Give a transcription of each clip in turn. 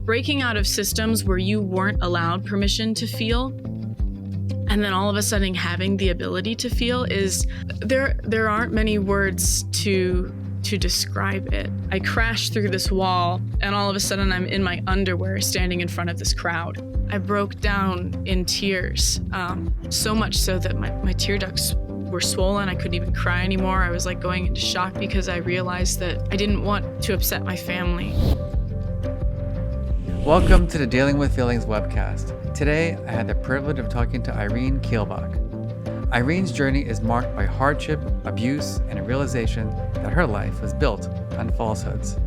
breaking out of systems where you weren't allowed permission to feel, and then all of a sudden having the ability to feel is, there aren't many words to describe it. I crashed through this wall, and all of a sudden I'm in my underwear standing in front of this crowd. I broke down in tears, so much so that my tear ducts were swollen. I couldn't even cry anymore. I was like going into shock because I realized that I didn't want to upset my family. Welcome to the Dealing with Feelings webcast. Today, I had the privilege of talking to Irene Kielbach. Irene's journey is marked by hardship, abuse, and a realization that her life was built on falsehoods.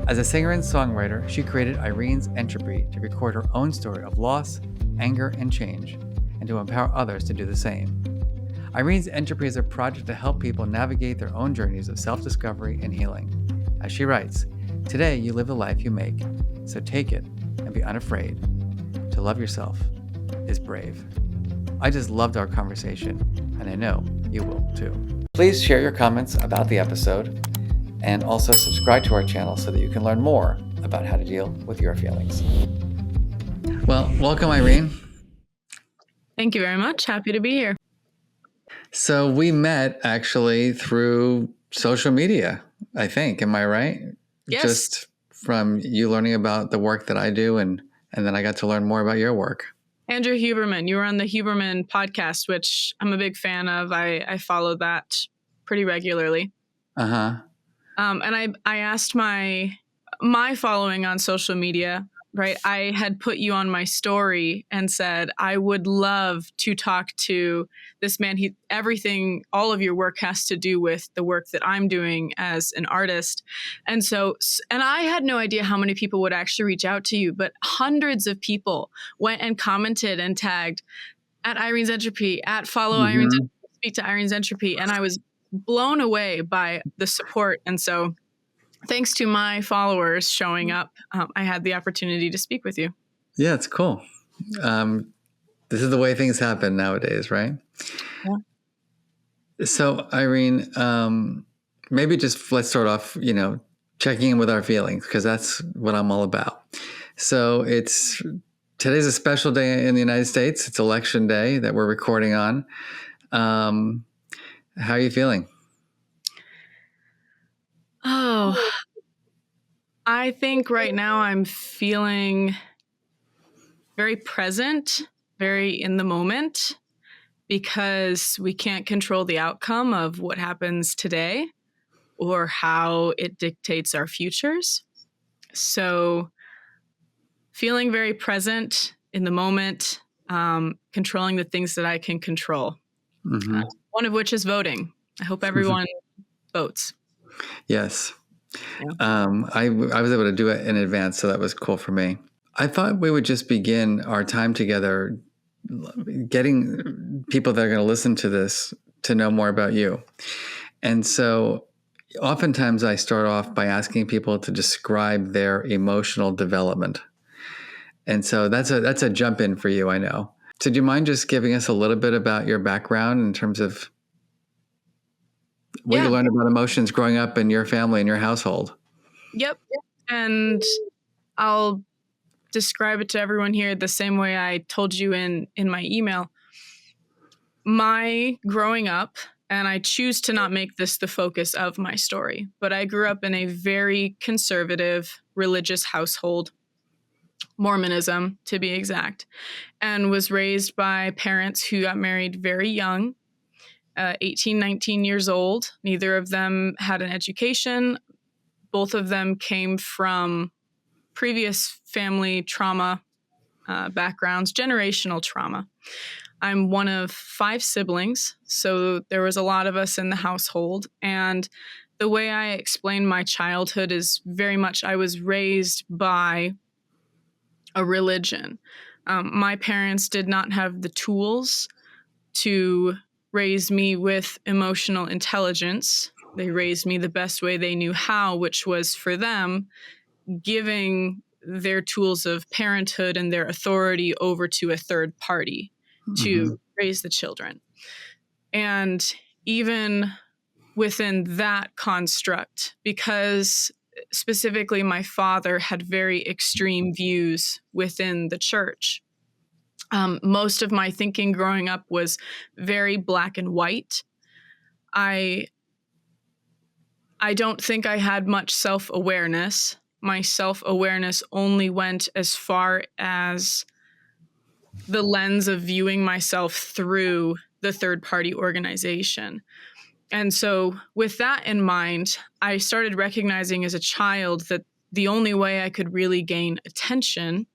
As a singer and songwriter, she created Irene's Entropy to record her own story of loss, anger, and change, and to empower others to do the same. Irene's Entropy is a project to help people navigate their own journeys of self-discovery and healing. As she writes, "Today you live the life you make, so take it and be unafraid. To love yourself is brave." I just loved our conversation, and I know you will too. Please share your comments about the episode, and also subscribe to our channel so that you can learn more about how to deal with your feelings. Well, welcome, Irene. Thank you very much. Happy to be here. So we met actually through social media, I think. Am I right? Yes. Just from you learning about the work that I do, and then I got to learn more about your work. Andrew Huberman, you were on the Huberman podcast, which I'm a big fan of. I follow that pretty regularly. Uh-huh. And I asked my following on social media, right? I had put you on my story and said, I would love to talk to this man. Everything, all of your work has to do with the work that I'm doing as an artist. And I had no idea how many people would actually reach out to you, but hundreds of people went and commented and tagged at Irene's Entropy, at follow Irene's Entropy, speak to Irene's Entropy. And I was blown away by the support. And so thanks to my followers showing up, I had the opportunity to speak with you. Yeah, it's cool. This is the way things happen nowadays, right? Yeah. So, Irene, maybe just let's start off, checking in with our feelings, because that's what I'm all about. So today's a special day in the United States. It's election day that we're recording on. How are you feeling? Oh, I think right now I'm feeling very present, very in the moment, because we can't control the outcome of what happens today or how it dictates our futures. So feeling very present in the moment, controlling the things that I can control. Mm-hmm. One of which is voting. I hope everyone votes. Yes. Yeah. I was able to do it in advance, so that was cool for me. I thought we would just begin our time together getting people that are going to listen to this to know more about you. And so oftentimes I start off by asking people to describe their emotional development. And so that's a jump in for you, I know. So do you mind just giving us a little bit about your background in terms of what you learned about emotions growing up in your family and your household? Yep. And I'll describe it to everyone here the same way I told you in my email. My growing up, and I choose to not make this the focus of my story, but I grew up in a very conservative religious household, Mormonism to be exact, and was raised by parents who got married very young. 18, 19 years old. Neither of them had an education. Both of them came from previous family trauma backgrounds, generational trauma. I'm one of 5 siblings, so there was a lot of us in the household. And the way I explain my childhood is very much I was raised by a religion. My parents did not have the tools to raised me with emotional intelligence. They raised me the best way they knew how, which was for them giving their tools of parenthood and their authority over to a third party to raise the children. And even within that construct, because specifically my father had very extreme views within the church. Most of my thinking growing up was very black and white. I don't think I had much self-awareness. My self-awareness only went as far as the lens of viewing myself through the third-party organization. And so with that in mind, I started recognizing as a child that the only way I could really gain attention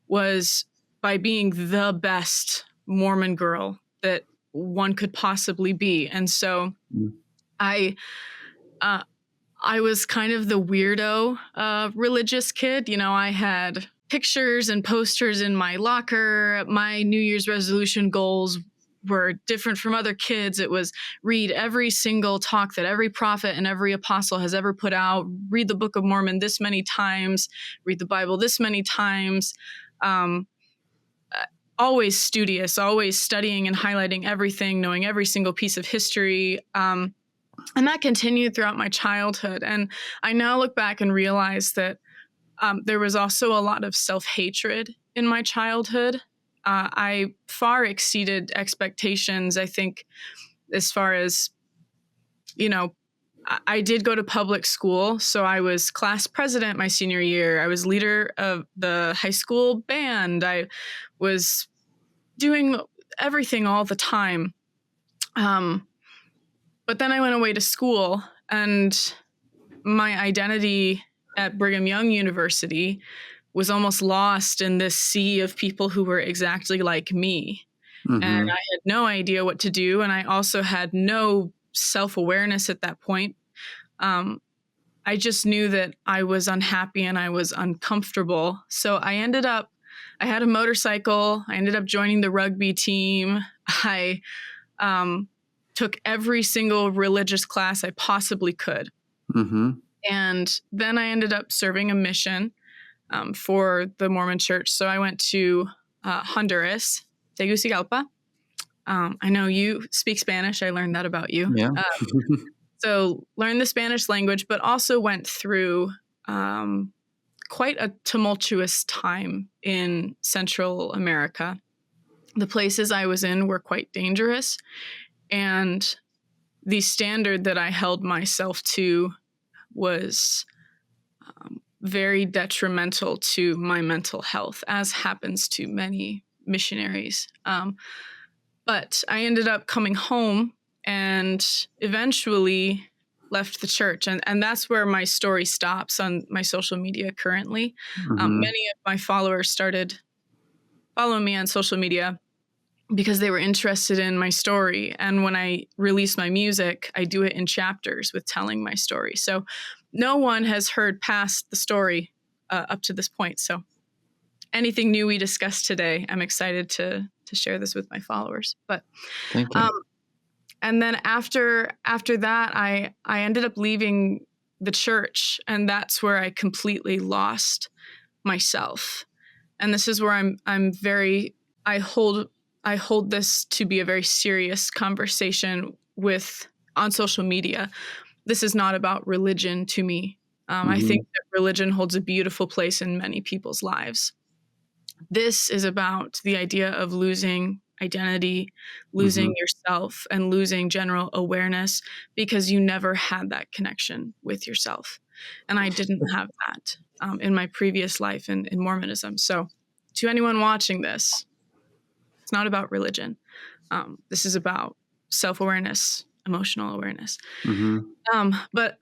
was by being the best Mormon girl that one could possibly be. And so I was kind of the weirdo religious kid. You know, I had pictures and posters in my locker. My New Year's resolution goals were different from other kids. It was read every single talk that every prophet and every apostle has ever put out, read the Book of Mormon this many times, read the Bible this many times. Always studious, always studying and highlighting everything, knowing every single piece of history. And that continued throughout my childhood. And I now look back and realize that there was also a lot of self-hatred in my childhood. I far exceeded expectations, I think, as far as, you know, I did go to public school. So I was class president my senior year. I was leader of the high school band. I was doing everything all the time. But then I went away to school, and my identity at Brigham Young University was almost lost in this sea of people who were exactly like me. Mm-hmm. And I had no idea what to do. And I also had no self-awareness at that point. I just knew that I was unhappy and I was uncomfortable. So I had a motorcycle. I ended up joining the rugby team. I took every single religious class I possibly could. Mm-hmm. And then I ended up serving a mission for the Mormon church. So I went to Honduras, Tegucigalpa. I know you speak Spanish. I learned that about you. Yeah. So learned the Spanish language, but also went through quite a tumultuous time in Central America. The places I was in were quite dangerous. And the standard that I held myself to was very detrimental to my mental health, as happens to many missionaries. But I ended up coming home and eventually left the church. And that's where my story stops on my social media currently. Mm-hmm. Many of my followers started following me on social media because they were interested in my story. And when I release my music, I do it in chapters with telling my story. So no one has heard past the story up to this point. So anything new we discussed today, I'm excited to share this with my followers. But thank you. And then after that, I ended up leaving the church, and that's where I completely lost myself. And this is where I hold this to be a very serious conversation on social media. This is not about religion to me. Mm-hmm. I think that religion holds a beautiful place in many people's lives. This is about the idea of losing identity, losing yourself, and losing general awareness because you never had that connection with yourself. And I didn't have that in my previous life in Mormonism. So to anyone watching this, it's not about religion. This is about self-awareness, emotional awareness. Mm-hmm. But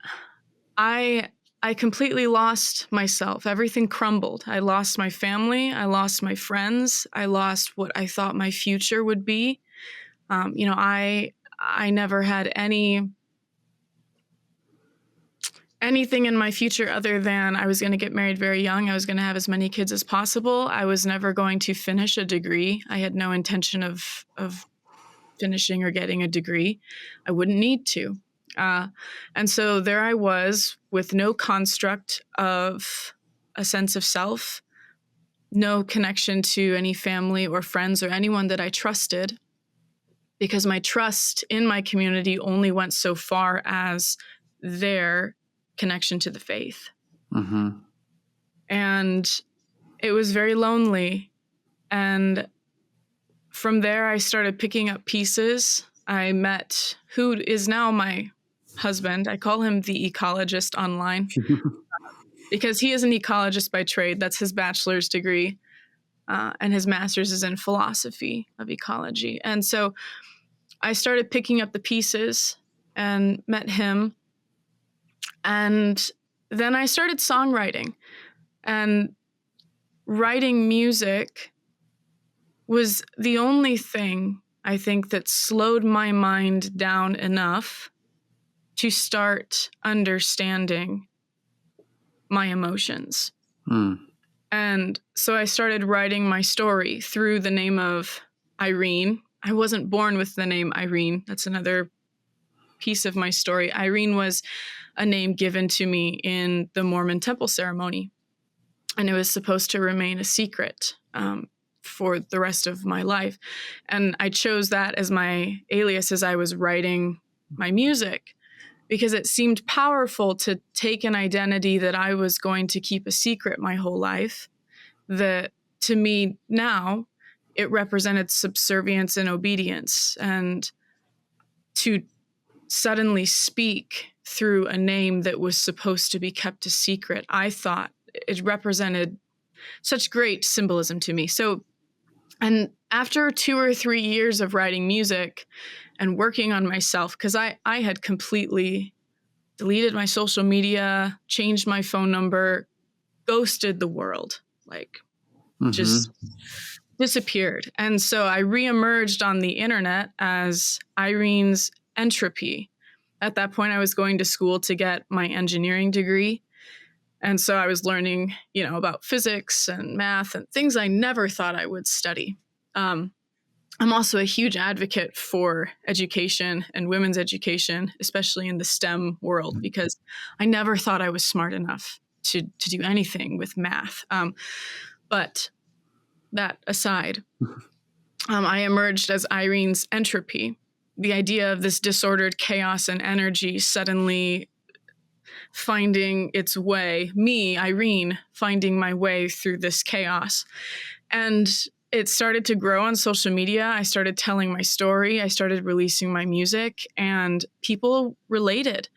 I completely lost myself. Everything crumbled. I lost my family. I lost my friends. I lost what I thought my future would be. I never had anything in my future other than I was going to get married very young. I was going to have as many kids as possible. I was never going to finish a degree. I had no intention of finishing or getting a degree. I wouldn't need to. And so there I was with no construct of a sense of self, no connection to any family or friends or anyone that I trusted, because my trust in my community only went so far as their connection to the faith. Mm-hmm. And it was very lonely. And from there, I started picking up pieces. I met who is now my husband. I call him the ecologist online because he is an ecologist by trade. That's his bachelor's degree. And his master's is in philosophy of ecology. And so I started picking up the pieces and met him. And then I started songwriting. And writing music was the only thing I think that slowed my mind down enough to start understanding my emotions. Mm. And so I started writing my story through the name of Irene. I wasn't born with the name Irene. That's another piece of my story. Irene was a name given to me in the Mormon temple ceremony, and it was supposed to remain a secret for the rest of my life. And I chose that as my alias as I was writing my music, because it seemed powerful to take an identity that I was going to keep a secret my whole life, that to me now it represented subservience and obedience. And to suddenly speak through a name that was supposed to be kept a secret, I thought it represented such great symbolism to me. So, and after 2 or 3 years of writing music and working on myself, because I had completely deleted my social media, changed my phone number, ghosted the world, like just disappeared. And so I reemerged on the internet as Irene's Entropy. At that point, I was going to school to get my engineering degree. And so I was learning, about physics and math and things I never thought I would study. I'm also a huge advocate for education and women's education, especially in the STEM world, because I never thought I was smart enough to do anything with math. But that aside, I emerged as Irene's Entropy, the idea of this disordered chaos and energy suddenly finding its way, me, Irene, finding my way through this chaos. And it started to grow on social media. I started telling my story. I started releasing my music, and people related.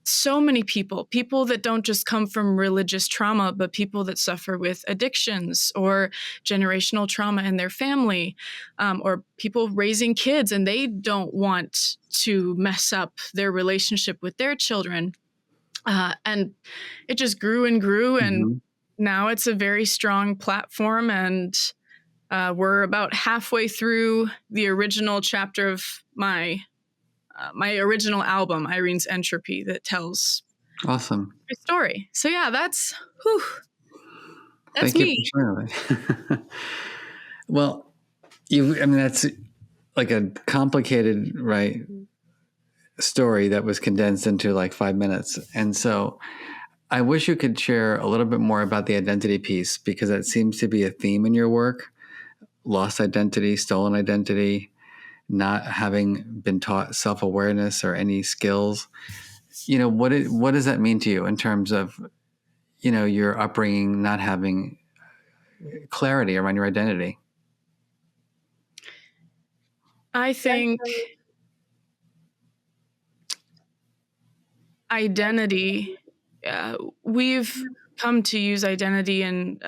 So many people that don't just come from religious trauma, but people that suffer with addictions or generational trauma in their family, or people raising kids and they don't want to mess up their relationship with their children. And it just grew and grew. And now it's a very strong platform. And we're about halfway through the original chapter of my original album, Irene's Entropy, that tells Awesome. my story. So yeah, that's Thank me. You for sharing that. Well, that's like a complicated, right, story that was condensed into like 5 minutes. And so I wish you could share a little bit more about the identity piece, because that seems to be a theme in your work. Lost identity, stolen identity, not having been taught self-awareness or any skills. What does that mean to you in terms of, your upbringing, not having clarity around your identity? I think identity, we've come to use identity in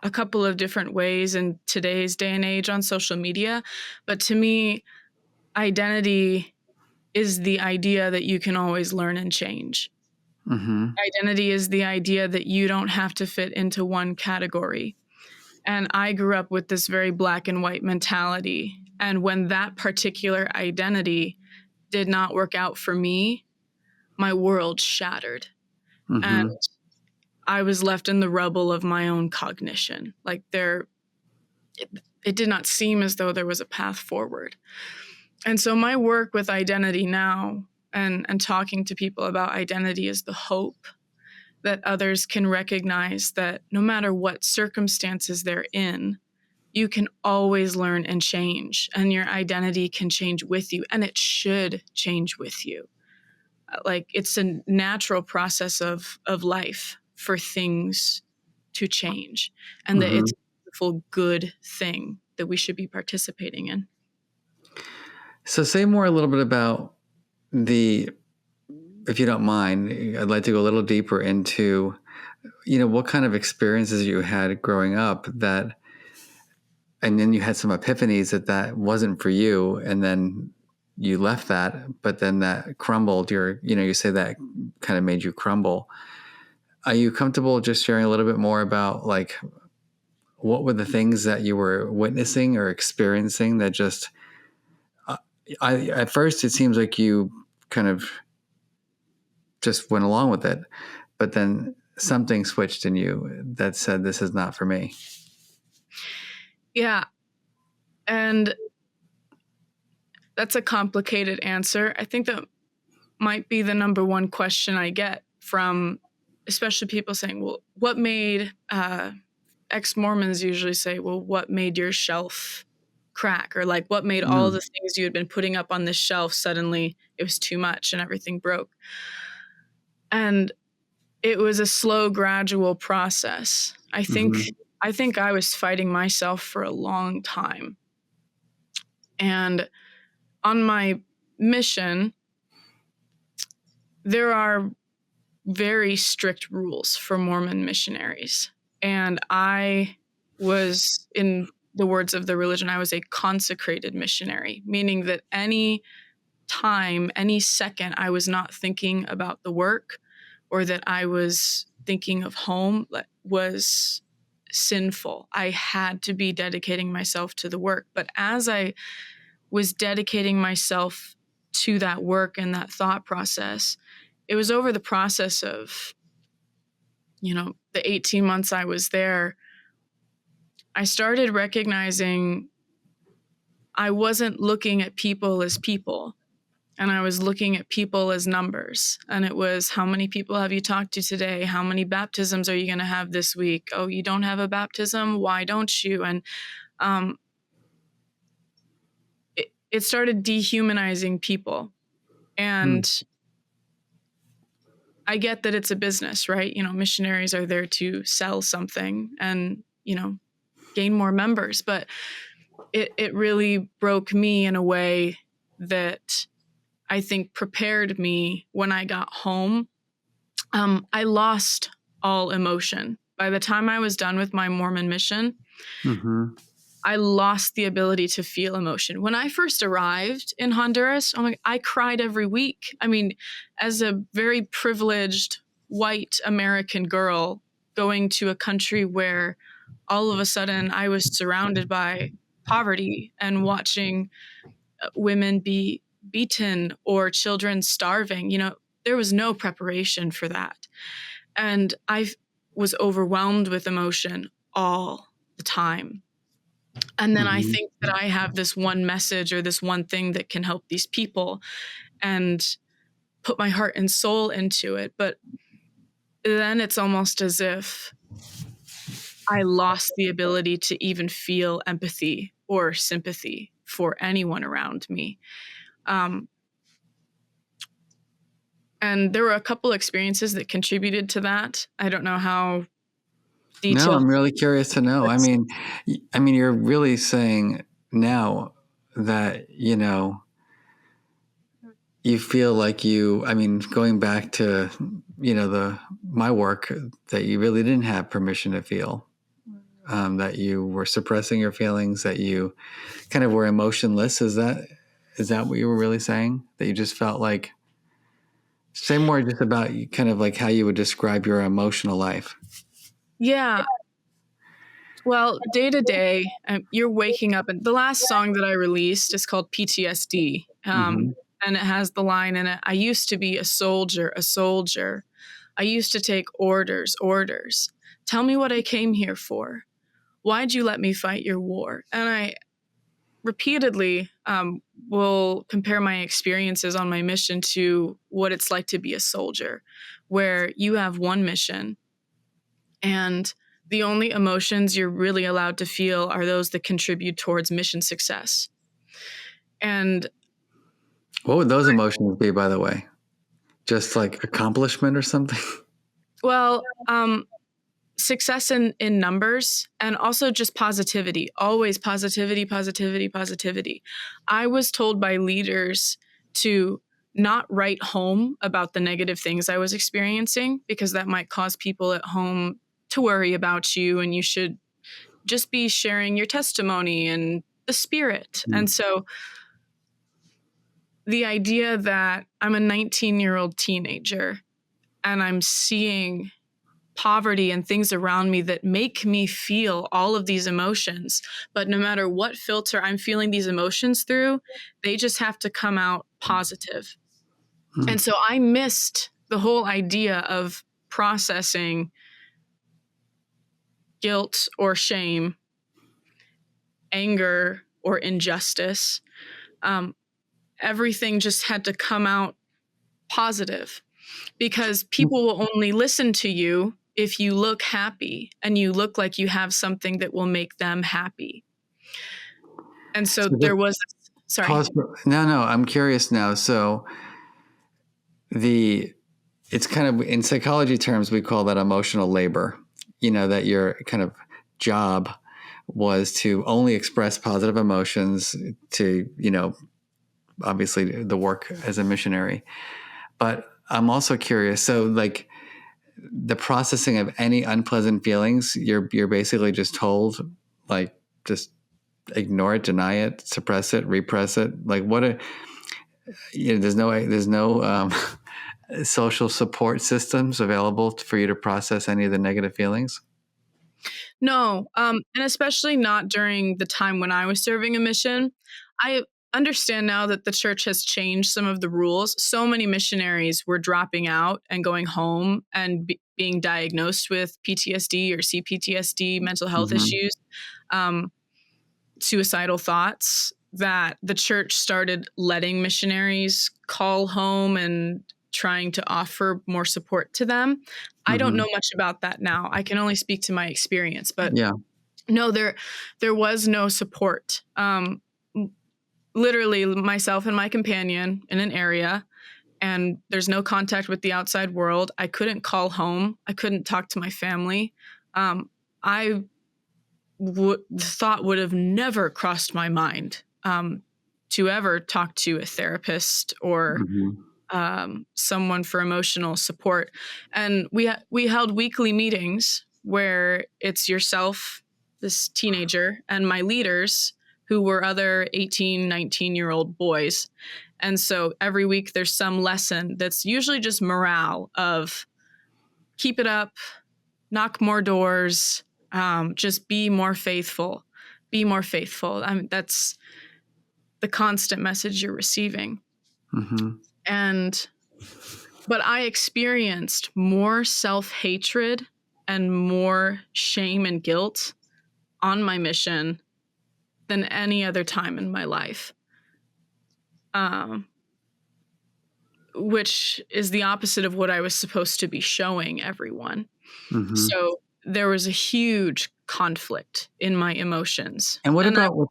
a couple of different ways in today's day and age on social media. But to me, identity is the idea that you can always learn and change. Identity is the idea that you don't have to fit into one category. And I grew up with this very black and white mentality. And when that particular identity did not work out for me, my world shattered. And I was left in the rubble of my own cognition. Like it did not seem as though there was a path forward. And so my work with identity now and talking to people about identity is the hope that others can recognize that no matter what circumstances they're in, you can always learn and change, and your identity can change with you, and it should change with you. like it's a natural process of life for things to change, and that it's a beautiful, good thing that we should be participating in. So say more a little bit about if you don't mind, I'd like to go a little deeper into, what kind of experiences you had growing up and then you had some epiphanies that wasn't for you, and then you left that, but then that crumbled you say that kind of made you crumble. Are you comfortable just sharing a little bit more about like what were the things that you were witnessing or experiencing that just at first it seems like you kind of just went along with it, but then something switched in you that said, this is not for me. Yeah. And that's a complicated answer. I think that might be the number one question I get from especially people saying, well, what made ex-Mormons usually say, well, what made your shelf crack? Or like, what made all the things you had been putting up on this shelf suddenly it was too much and everything broke? And it was a slow, gradual process. I think I was fighting myself for a long time. And on my mission, there are very strict rules for Mormon missionaries. And I was, in the words of the religion, I was a consecrated missionary, meaning that any time, any second I was not thinking about the work or that I was thinking of home was sinful. I had to be dedicating myself to the work. But as I was dedicating myself to that work and that thought process, it was over the process of, the 18 months I was there, I started recognizing I wasn't looking at people as people, and I was looking at people as numbers. And it was, how many people have you talked to today? How many baptisms are you going to have this week? Oh, you don't have a baptism? Why don't you? And it started dehumanizing people. And I get that it's a business, right? Missionaries are there to sell something and, gain more members. But it really broke me in a way that I think prepared me when I got home. I lost all emotion. By the time I was done with my Mormon mission, I lost the ability to feel emotion. When I first arrived in Honduras, I cried every week. I mean, as a very privileged white American girl going to a country where all of a sudden I was surrounded by poverty and watching women be beaten or children starving, there was no preparation for that. And I was overwhelmed with emotion all the time. And then I think that I have this one message or this one thing that can help these people and put my heart and soul into it. But then it's almost as if I lost the ability to even feel empathy or sympathy for anyone around me. And there were a couple experiences that contributed to that. I don't know how detailed. No, I'm really curious to know. I mean, you're really saying now that, you feel like going back to, my work, that you really didn't have permission to feel, that you were suppressing your feelings, that you kind of were emotionless. Is that what you were really saying? That you just felt like, say more just about kind of like how you would describe your emotional life. Yeah. Well, day to day, you're waking up, and the last song that I released is called PTSD. And it has the line in it, I used to be a soldier. I used to take orders. Tell me what I came here for. Why'd you let me fight your war? And I repeatedly will compare my experiences on my mission to what it's like to be a soldier, where you have one mission and the only emotions you're really allowed to feel are those that contribute towards mission success. And what would those emotions be, by the way? just like accomplishment or something? Well, success in numbers, and also just positivity, always positivity, positivity, positivity. I was told by leaders to not write home about the negative things I was experiencing, because that might cause people at home to worry about you, and you should just be sharing your testimony and the spirit. And so the idea that I'm a 19-year-old teenager and I'm seeing poverty and things around me that make me feel all of these emotions, but no matter what filter I'm feeling these emotions through, they just have to come out positive. And so I missed the whole idea of processing guilt or shame, anger or injustice. Everything just had to come out positive, because people will only listen to you if you look happy and you look like you have something that will make them happy. And so there was, sorry. Pause. No, I'm curious now. So it's kind of, in psychology terms, we call that emotional labor, that your kind of job was to only express positive emotions to, obviously the work as a missionary. But I'm also curious. So like the processing of any unpleasant feelings, you're basically just told, like, just ignore it, deny it, suppress it, repress it. Like there's no social support systems available for you to process any of the negative feelings. No, and especially not during the time when I was serving a mission. I understand now that the church has changed some of the rules. So many missionaries were dropping out and going home and being diagnosed with PTSD or CPTSD, mental health issues, suicidal thoughts, that the church started letting missionaries call home and trying to offer more support to them. I don't know much about that now. I can only speak to my experience, but no, there was no support. Literally myself and my companion in an area, and there's no contact with the outside world. I couldn't call home. I couldn't talk to my family. The thought would have never crossed my mind to ever talk to a therapist or someone for emotional support. And we held weekly meetings where it's yourself, this teenager, and my leaders, who were other 18, 19-year-old boys. And so every week there's some lesson that's usually just morale of keep it up, knock more doors, just be more faithful, be more faithful. I mean, that's the constant message you're receiving. But I experienced more self-hatred and more shame and guilt on my mission than any other time in my life, which is the opposite of what I was supposed to be showing everyone. So there was a huge conflict in my emotions. And what about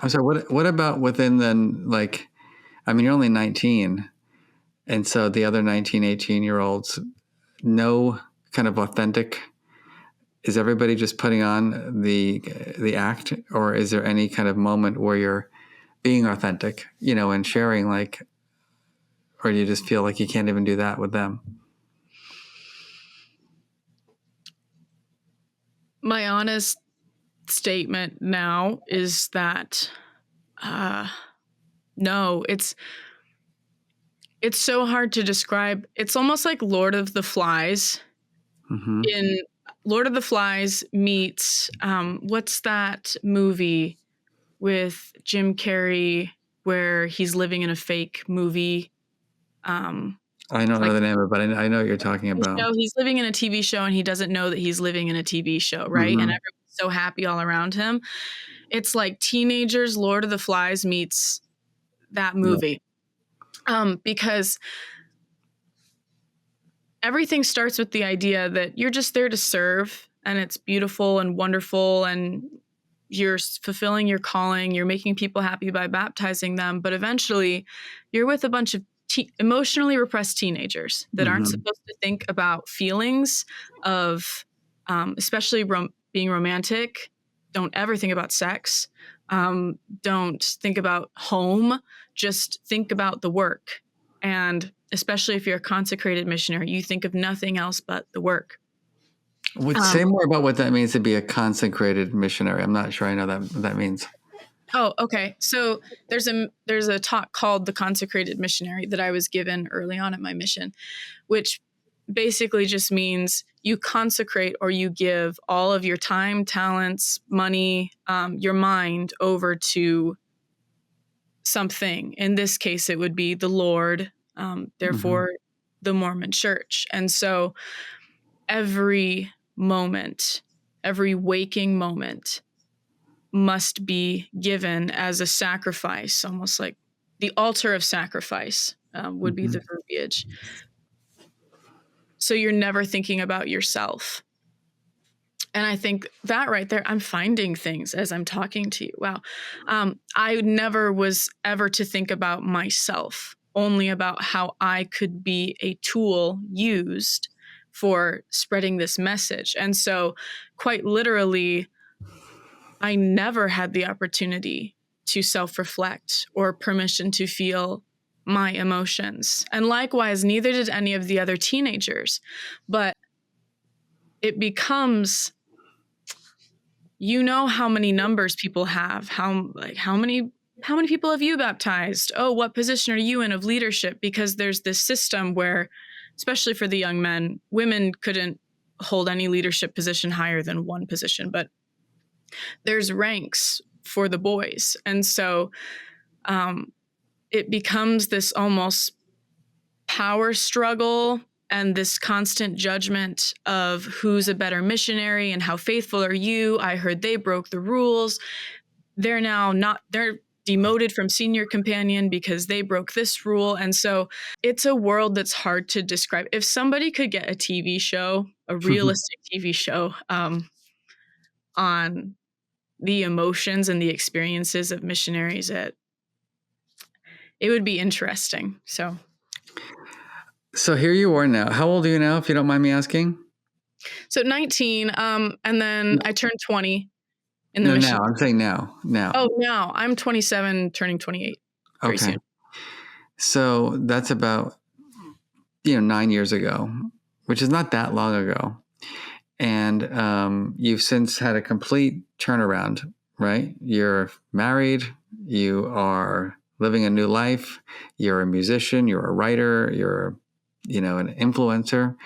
I'm sorry, what about within then, like, I mean, you're only 19, and so the other 19, 18-year-olds, no kind of authentic, is everybody just putting on the act, or is there any kind of moment where you're being authentic, and sharing, like, or do you just feel like you can't even do that with them? My honest statement now is that no, it's so hard to describe. It's almost like Lord of the Flies. In Lord of the Flies meets what's that movie with Jim Carrey where he's living in a fake movie? I don't know the name of it, but I know what you're talking about. He's living in a TV show and he doesn't know that he's living in a TV show, right? And everyone's so happy all around him. It's like teenagers, Lord of the Flies meets that movie. Because everything starts with the idea that you're just there to serve, and it's beautiful and wonderful, and you're fulfilling your calling, you're making people happy by baptizing them, but eventually you're with a bunch of emotionally repressed teenagers that aren't Mm-hmm. supposed to think about feelings of, especially being romantic. Don't ever think about sex. Don't think about home. Just think about the work. And especially if you're a consecrated missionary, you think of nothing else but the work. Say more about what that means to be a consecrated missionary. I'm not sure I know what that means. Oh, okay. So there's a talk called The Consecrated Missionary that I was given early on at my mission, which basically just means you consecrate or you give all of your time, talents, money, your mind over to something. In this case, it would be the Lord, therefore the Mormon Church. And so every moment, every waking moment must be given as a sacrifice, almost like the altar of sacrifice would be the verbiage. So you're never thinking about yourself. And I think that right there, I'm finding things as I'm talking to you. Wow. I never was ever to think about myself, only about how I could be a tool used for spreading this message. And so, quite literally, I never had the opportunity to self-reflect or permission to feel my emotions. And likewise, neither did any of the other teenagers. But it becomes, how many numbers people have, how many people have you baptized? Oh, what position are you in of leadership? Because there's this system where, especially for the young men, women couldn't hold any leadership position higher than one position, but there's ranks for the boys. And so it becomes this almost power struggle and this constant judgment of who's a better missionary and how faithful are you? I heard they broke the rules. They're demoted from senior companion because they broke this rule. And so it's a world that's hard to describe. If somebody could get a TV show, a realistic TV show on the emotions and the experiences of missionaries, it would be interesting. So here you are now. How old are you now, if you don't mind me asking? So 19, and then I turned 20 in the mission. Now. I'm saying now. Oh, now I'm 27, turning 28 very soon. So that's about 9 years ago, which is not that long ago. And you've since had a complete turnaround, right? You're married, you are living a new life, you're a musician, you're a writer, you're an influencer.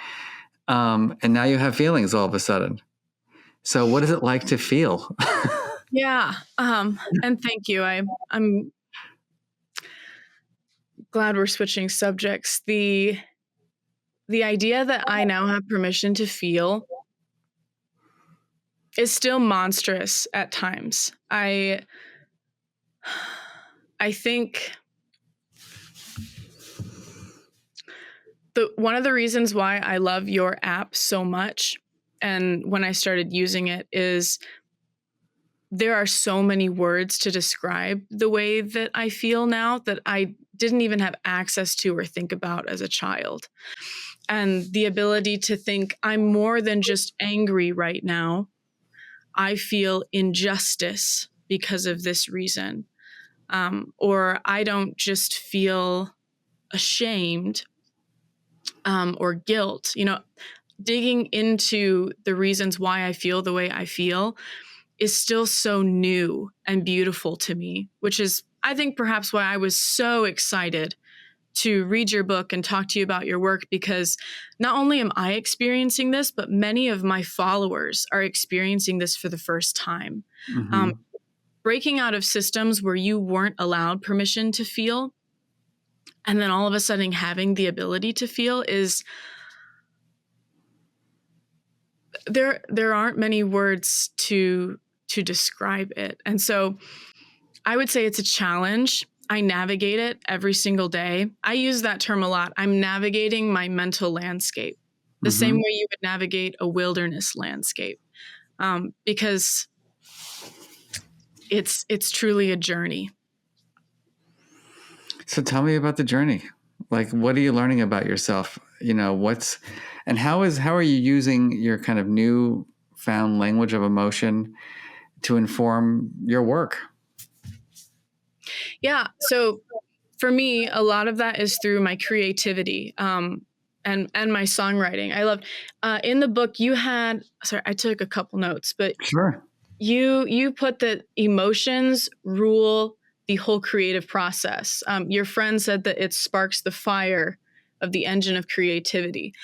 And now you have feelings all of a sudden. So what is it like to feel? Yeah. And thank you. I'm glad we're switching subjects. The idea that I now have permission to feel is still monstrous at times. I think one of the reasons why I love your app so much, and when I started using it, is there are so many words to describe the way that I feel now that I didn't even have access to or think about as a child. And the ability to think, I'm more than just angry right now. I feel injustice because of this reason. Or I don't just feel ashamed or guilt. Digging into the reasons why I feel the way I feel is still so new and beautiful to me, which is, I think, perhaps why I was so excited to read your book and talk to you about your work, because not only am I experiencing this, but many of my followers are experiencing this for the first time. Breaking out of systems where you weren't allowed permission to feel, and then all of a sudden having the ability to feel is, there aren't many words to describe it. And so I would say it's a challenge. I navigate it every single day. I use that term a lot. I'm navigating my mental landscape the same way you would navigate a wilderness landscape, because it's truly a journey. So tell me about the journey. Like, what are you learning about yourself? And how are you using your kind of new found language of emotion to inform your work? Yeah. So for me, a lot of that is through my creativity, and my songwriting. I loved in the book you had. Sorry, I took a couple notes, but Sure. you put that emotions rule the whole creative process. Your friend said that it sparks the fire of the engine of creativity.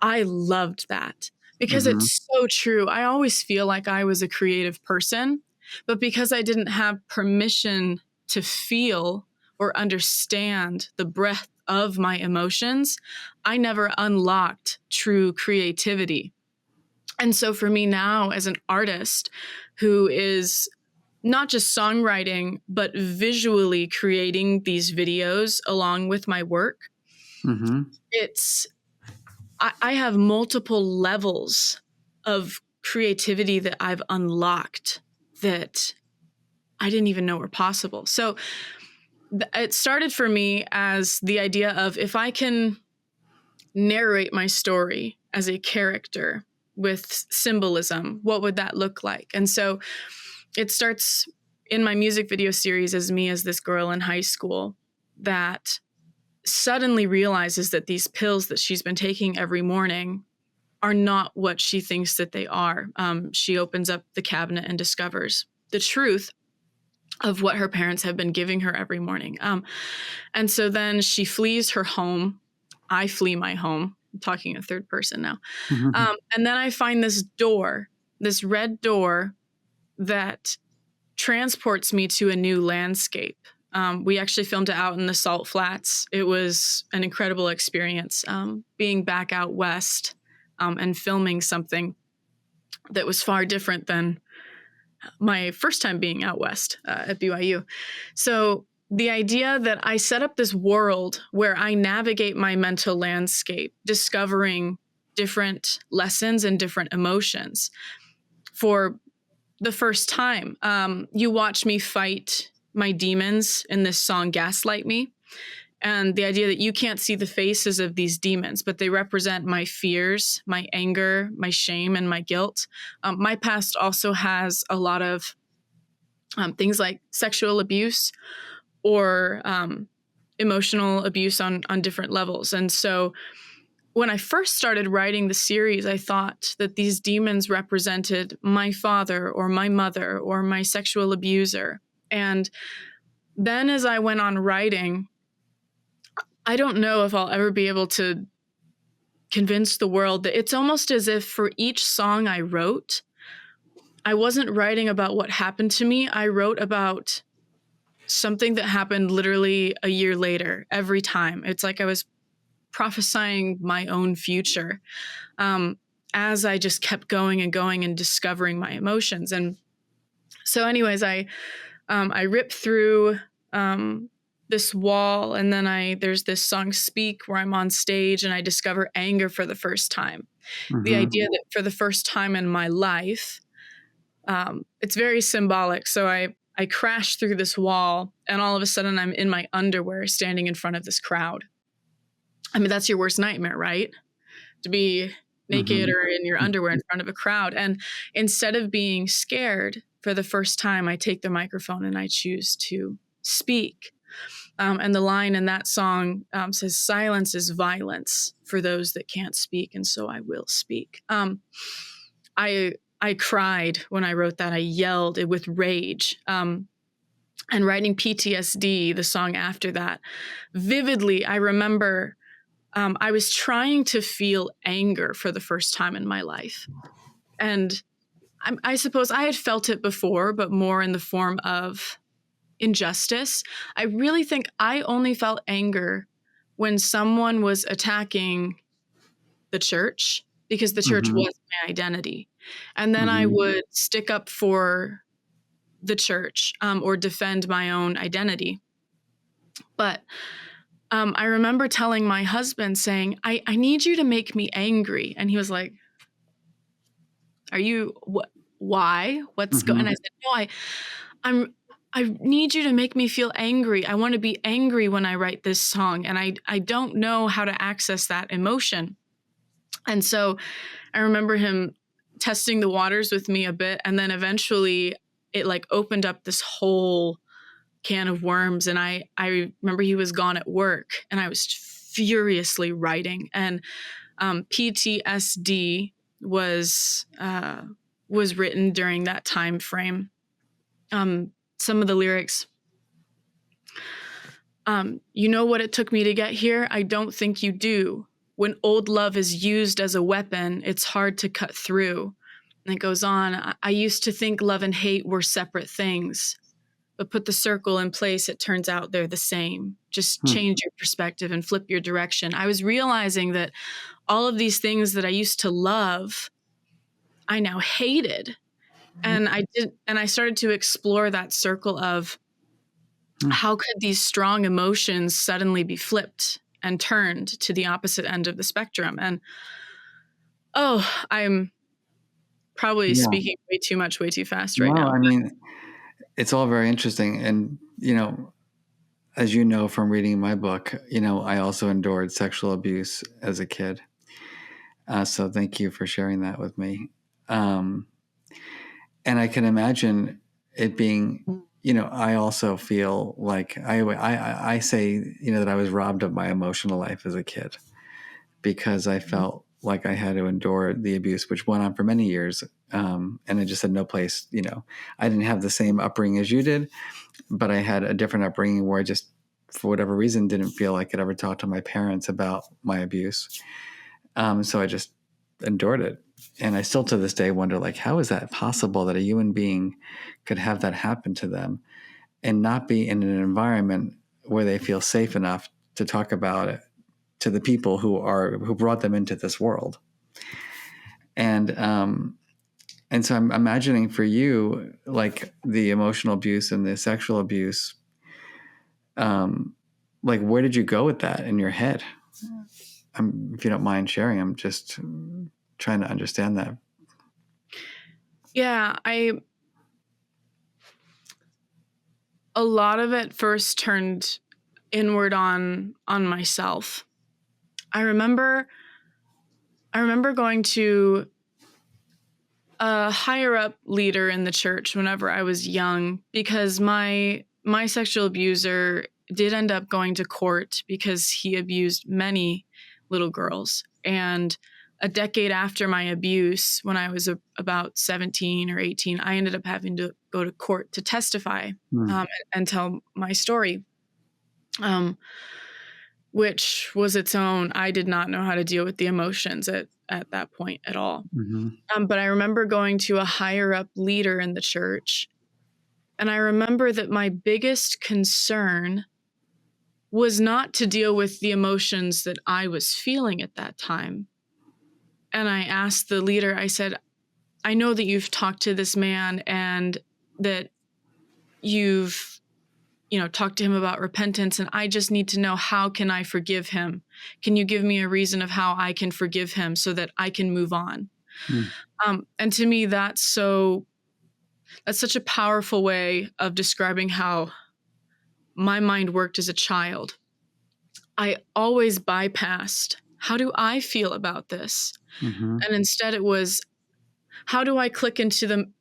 I loved that because Mm-hmm. it's so true. I always feel like I was a creative person, but because I didn't have permission to feel or understand the breadth of my emotions, I never unlocked true creativity. And so for me now, as an artist who is not just songwriting, but visually creating these videos along with my work, Mm-hmm. it's I have multiple levels of creativity that I've unlocked that I didn't even know were possible. So it started for me as the idea of if I can narrate my story as a character with symbolism, what would that look like? And so it starts in my music video series as me as this girl in high school that suddenly realizes that these pills that she's been taking every morning are not what she thinks that they are. She opens up the cabinet and discovers the truth of what her parents have been giving her every morning. And so then she flees her home. I flee my home. I'm talking in third person now. Mm-hmm. And then I find this door, this red door that transports me to a new landscape. We actually filmed it out in the Salt Flats. It was an incredible experience, being back out west and filming something that was far different than my first time being out west at BYU. So the idea that I set up this world where I navigate my mental landscape, discovering different lessons and different emotions for the first time. You watch me fight my demons in this song, Gaslight Me. And the idea that you can't see the faces of these demons, but they represent my fears, my anger, my shame, and my guilt. My past also has a lot of things like sexual abuse or emotional abuse on different levels. And so when I first started writing the series, I thought that these demons represented my father or my mother or my sexual abuser. And then as I went on writing, I don't know if I'll ever be able to convince the world that it's almost as if for each song I wrote, I wasn't writing about what happened to me. I wrote about something that happened literally a year later every time. It's like I was prophesying my own future as I just kept going and going and discovering my emotions. And so anyways, I ripped through this wall, and then there's this song Speak where I'm on stage and I discover anger for the first time. Mm-hmm. The idea that for the first time in my life, it's very symbolic. So I crash through this wall and all of a sudden I'm in my underwear standing in front of this crowd. I mean, that's your worst nightmare, right? To be naked or in your underwear in front of a crowd. And instead of being scared, for the first time, I take the microphone and I choose to speak. And the line in that song says, "Silence is violence for those that can't speak, and so I will speak." I cried when I wrote that. I yelled it with rage. And writing PTSD, the song after that, vividly, I remember I was trying to feel anger for the first time in my life. And I suppose I had felt it before, but more in the form of injustice. I really think I only felt anger when someone was attacking the church because the church was my identity. And then I would stick up for the church or defend my own identity. But I remember telling my husband saying, I need you to make me angry. And he was like, are you, why? What's going on? And I said, no, I need you to make me feel angry. I want to be angry when I write this song. And I don't know how to access that emotion. And so I remember him testing the waters with me a bit. And then eventually it like opened up this whole can of worms. And I remember he was gone at work and I was furiously writing. And PTSD was written during that time frame. Some of the lyrics, you know what it took me to get here? I don't think you do. When old love is used as a weapon, it's hard to cut through. And it goes on. I used to think love and hate were separate things, but put the circle in place, it turns out they're the same. Just change your perspective and flip your direction. I was realizing that all of these things that I used to love, I now hated. And I started to explore that circle of how could these strong emotions suddenly be flipped and turned to the opposite end of the spectrum. And I'm probably speaking way too much, way too fast right now. I mean, it's all very interesting. And, as you know from reading my book, I also endured sexual abuse as a kid. So thank you for sharing that with me. And I can imagine it being, I also feel like I say, that I was robbed of my emotional life as a kid because I felt like I had to endure the abuse, which went on for many years. And I just had no place, I didn't have the same upbringing as you did, but I had a different upbringing where I just, for whatever reason, didn't feel like I could ever talk to my parents about my abuse. So I just endured it. And I still to this day wonder, like, how is that possible that a human being could have that happen to them and not be in an environment where they feel safe enough to talk about it to the people who brought them into this world. And so I'm imagining for you, like the emotional abuse and the sexual abuse, like where did you go with that in your head? If you don't mind sharing, I'm just trying to understand that. Yeah, a lot of it first turned inward on myself. I remember going to a higher up leader in the church whenever I was young because my sexual abuser did end up going to court because he abused many little girls. And a decade after my abuse, when I was about 17 or 18, I ended up having to go to court to testify and tell my story, which was its own. I did not know how to deal with the emotions at that point at all. But I remember going to a higher up leader in the church, and I remember that my biggest concern was not to deal with the emotions that I was feeling at that time. And I asked the leader, I said, I know that you've talked to this man and that you've, talked to him about repentance. And I just need to know, how can I forgive him? Can you give me a reason of how I can forgive him so that I can move on? And to me, that's such a powerful way of describing how my mind worked as a child. I always bypassed, how do I feel about this? And instead it was, how do I click into the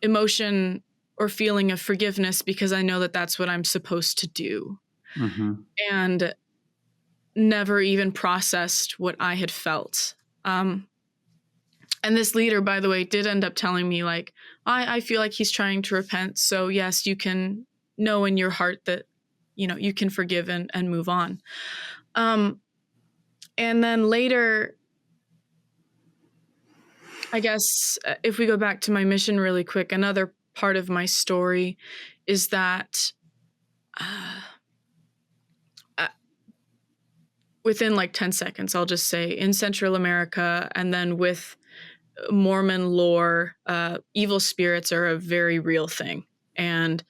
emotion or feeling of forgiveness because I know that that's what I'm supposed to do. And never even processed what I had felt. And this leader, by the way, did end up telling me, like, I feel like he's trying to repent. So yes, you can know in your heart that, you can forgive and move on. And then later, I guess if we go back to my mission really quick, another part of my story is that within like 10 seconds, I'll just say, in Central America and then with Mormon lore, evil spirits are a very real thing. And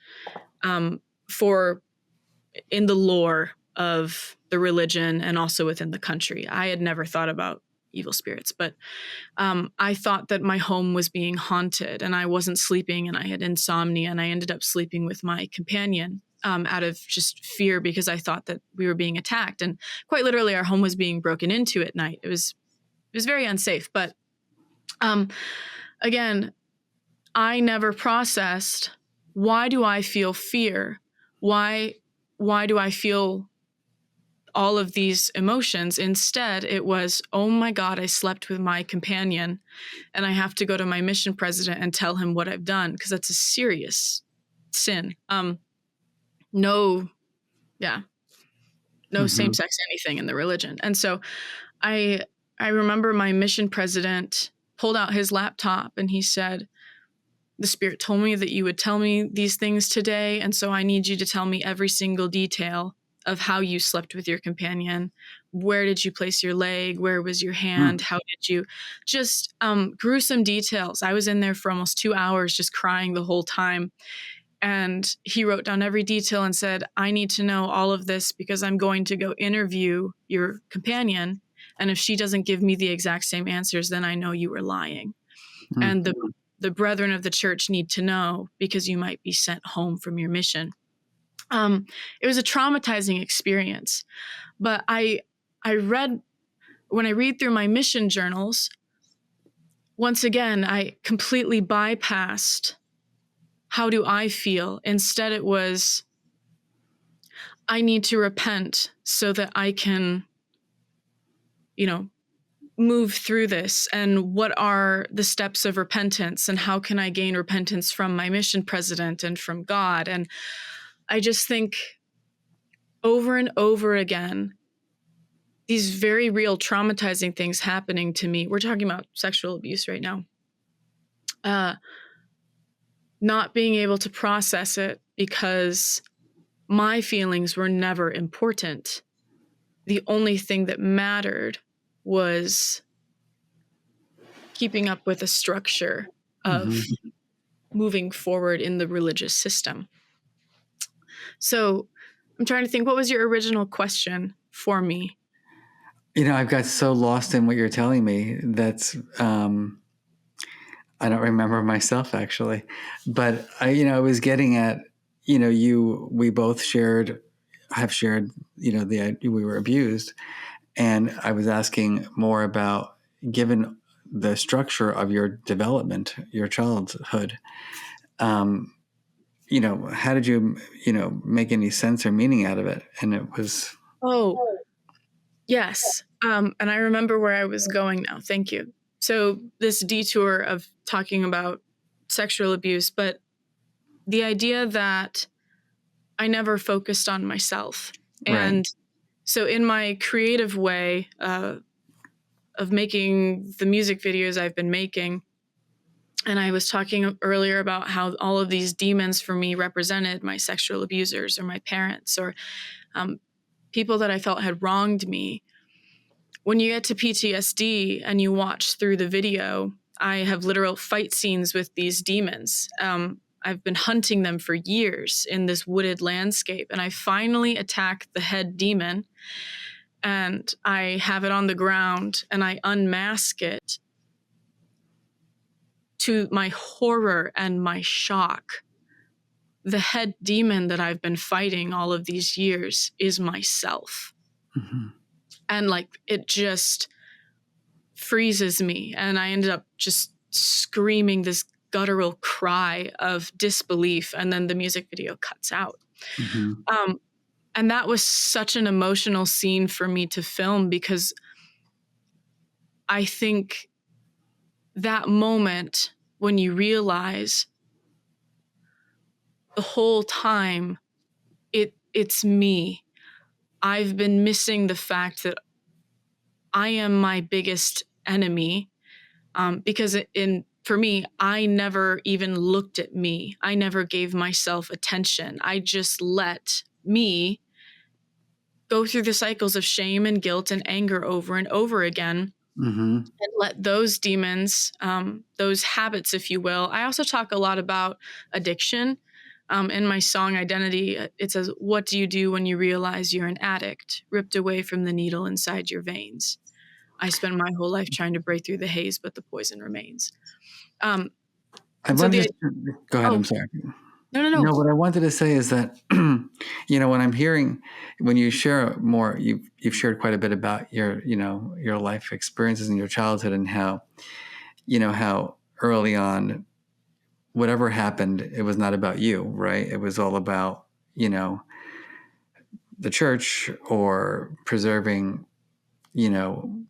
in the lore of the religion and also within the country, I had never thought about evil spirits, but I thought that my home was being haunted and I wasn't sleeping and I had insomnia, and I ended up sleeping with my companion out of just fear because I thought that we were being attacked. And quite literally, our home was being broken into at night. It was very unsafe. But again, I never processed, why do I feel fear? Why do I feel all of these emotions? Instead, it was, oh my God, I slept with my companion and I have to go to my mission president and tell him what I've done, because that's a serious sin. No same-sex anything in the religion. And so I remember my mission president pulled out his laptop and he said, the Spirit told me that you would tell me these things today, and so I need you to tell me every single detail of how you slept with your companion. Where did you place your leg? Where was your hand? How did you? Just gruesome details. I was in there for almost 2 hours just crying the whole time. And he wrote down every detail and said, I need to know all of this because I'm going to go interview your companion. And if she doesn't give me the exact same answers, then I know you were lying. And the brethren of the church need to know because you might be sent home from your mission. It was a traumatizing experience. But when I read through my mission journals, once again, I completely bypassed how do I feel. Instead, it was, I need to repent so that I can, move through this. And what are the steps of repentance? And how can I gain repentance from my mission president and from God? And I just think over and over again, these very real traumatizing things happening to me. We're talking about sexual abuse right now. Not being able to process it because my feelings were never important. The only thing that mattered was keeping up with a structure of moving forward in the religious system. So I'm trying to think, what was your original question for me? I've got so lost in what you're telling me that's I don't remember myself actually, but I was getting at, we both have shared, we were abused, and I was asking more about, given the structure of your development, your childhood, how did you, make any sense or meaning out of it? And it was, yes. And I remember where I was going now. Thank you. So this detour of talking about sexual abuse, but the idea that I never focused on myself. And right. So in my creative way of making the music videos I've been making, and I was talking earlier about how all of these demons for me represented my sexual abusers or my parents or people that I felt had wronged me. When you get to PTSD and you watch through the video, I have literal fight scenes with these demons. I've been hunting them for years in this wooded landscape, and I finally attack the head demon, and I have it on the ground, and I unmask it. To my horror and my shock, the head demon that I've been fighting all of these years is myself. And it just freezes me. And I ended up just screaming this guttural cry of disbelief. And then the music video cuts out. And that was such an emotional scene for me to film, because I think that moment when you realize the whole time it's me. I've been missing the fact that I am my biggest enemy, because for me, I never even looked at me. I never gave myself attention. I just let me go through the cycles of shame and guilt and anger over and over again, and let those demons, those habits, if you will. I also talk a lot about addiction. In my song Identity, it says, what do you do when you realize you're an addict, ripped away from the needle inside your veins? I spend my whole life trying to break through the haze, but the poison remains. I And so wanted the, to go ahead. oh, I'm sorry. no. No, what I wanted to say is that, when I'm hearing, when you share more, you've shared quite a bit about your life experiences in your childhood and how early on, whatever happened, it was not about you, right? It was all about, the church or preserving, you know,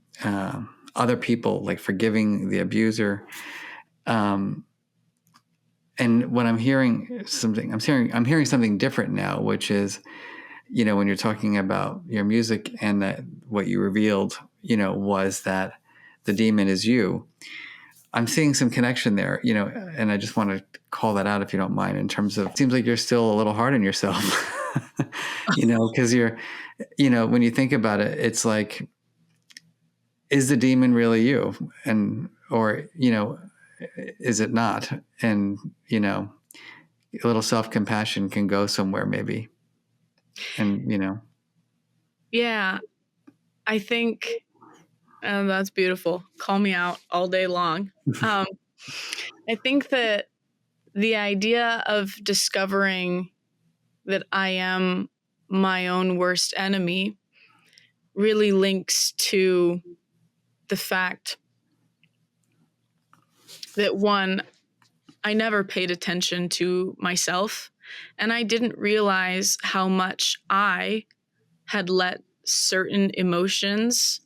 other people, like forgiving the abuser. And what I'm hearing I'm hearing something different now, which is, when you're talking about your music and that what you revealed, was that the demon is you. I'm seeing some connection there, and I just want to call that out if you don't mind, in terms of, it seems like you're still a little hard on yourself, because when you think about it, it's like, is the demon really you? Or is it not? And, a little self-compassion can go somewhere maybe. And, Yeah, I think that's beautiful. Call me out all day long. I think that the idea of discovering that I am my own worst enemy really links to the fact that, one, I never paid attention to myself, and I didn't realize how much I had let certain emotions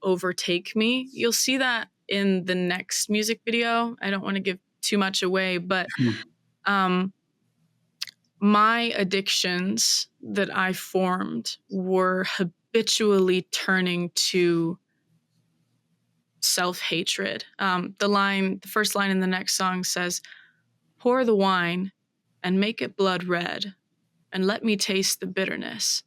overtake me. You'll see that in the next music video. I don't want to give too much away, but um, my addictions that I formed were habitually turning to self-hatred. The first line in the next song says, "Pour the wine and make it blood red, and let me taste the bitterness.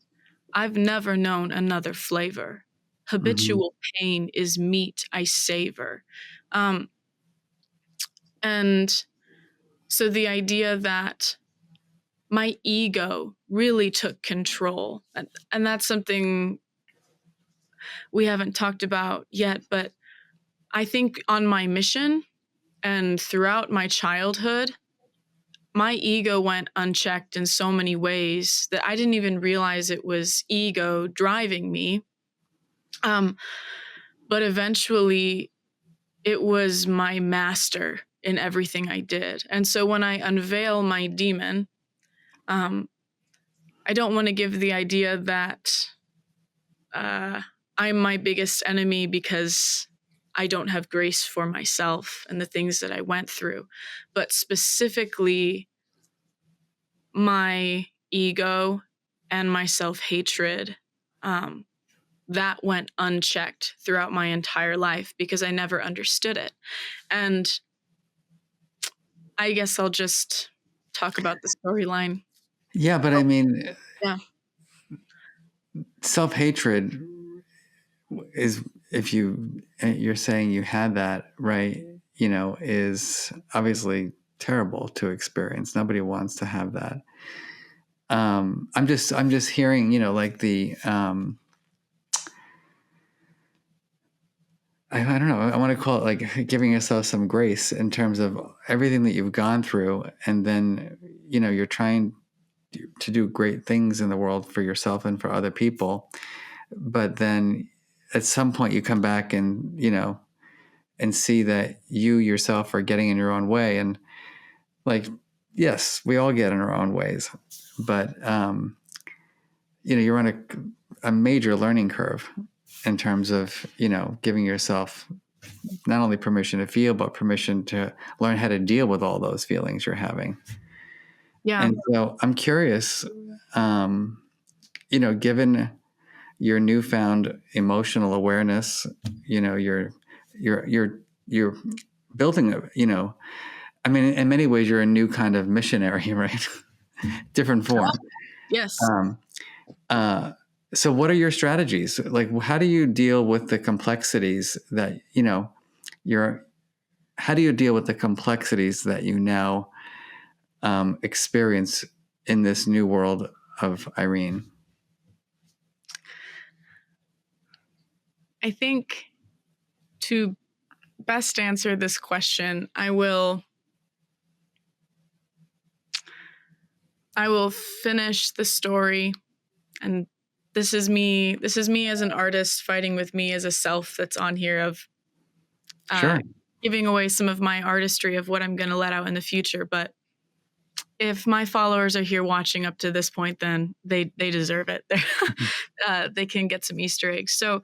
I've never known another flavor. Mhm. Habitual pain is meat I savor." Um, and so the idea that my ego really took control, and that's something we haven't talked about yet, but I think on my mission and throughout my childhood, my ego went unchecked in so many ways that I didn't even realize it was ego driving me. Um, but eventually, it was my master in everything I did. And so when I unveil my demon, um, I don't want to give the idea that I'm my biggest enemy because I don't have grace for myself and the things that I went through, but specifically my ego and my self-hatred, that went unchecked throughout my entire life because I never understood it. And I guess I'll just talk about the storyline. Yeah, but I Oh, mean, yeah. self-hatred is, if you're saying you had that, right, is obviously terrible to experience. Nobody wants to have that. I'm just hearing, like the, I don't know. I want to call it like giving yourself some grace in terms of everything that you've gone through. And then, you're trying to do great things in the world for yourself and for other people. But then at some point you come back and, and see that you yourself are getting in your own way. And like, yes, we all get in our own ways, but, you're on a major learning curve in terms of, giving yourself not only permission to feel, but permission to learn how to deal with all those feelings you're having. Yeah. And so I'm curious, given your newfound emotional awareness, you're building I mean, in many ways, you're a new kind of missionary, right? Different form. Yes. Um, uh, so what are your strategies? Like, how do you deal with the complexities that, how do you deal with the complexities that you now experience in this new world of Irene? I think To best answer this question, I will finish the story, and this is me as an artist fighting with me as a self that's on here, of Sure. giving away some of my artistry of what I'm going to let out in the future. But if my followers are here watching up to this point, then they deserve it. They can get some Easter eggs. So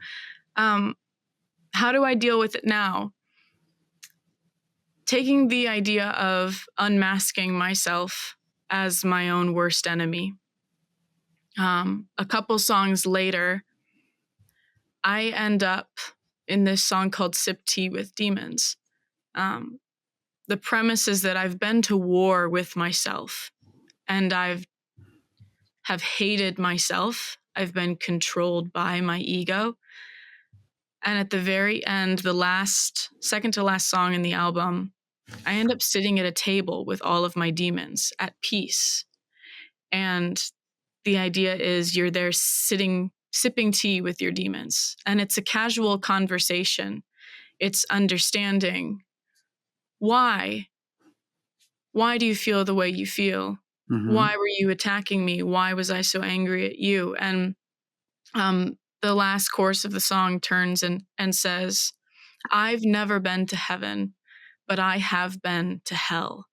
how do I deal with it now? Taking the idea of unmasking myself as my own worst enemy. A couple songs later, I end up in this song called Sip Tea with Demons. The premise is that I've been to war with myself, and have hated myself. I've been controlled by my ego. And at the very end, the second to last song in the album, I end up sitting at a table with all of my demons at peace. And the idea is you're there sipping tea with your demons. And it's a casual conversation. It's understanding why. Why do you feel the way you feel? Mm-hmm. Why were you attacking me? Why was I so angry at you? And the last chorus of the song turns and says, I've never been to heaven, but I have been to hell.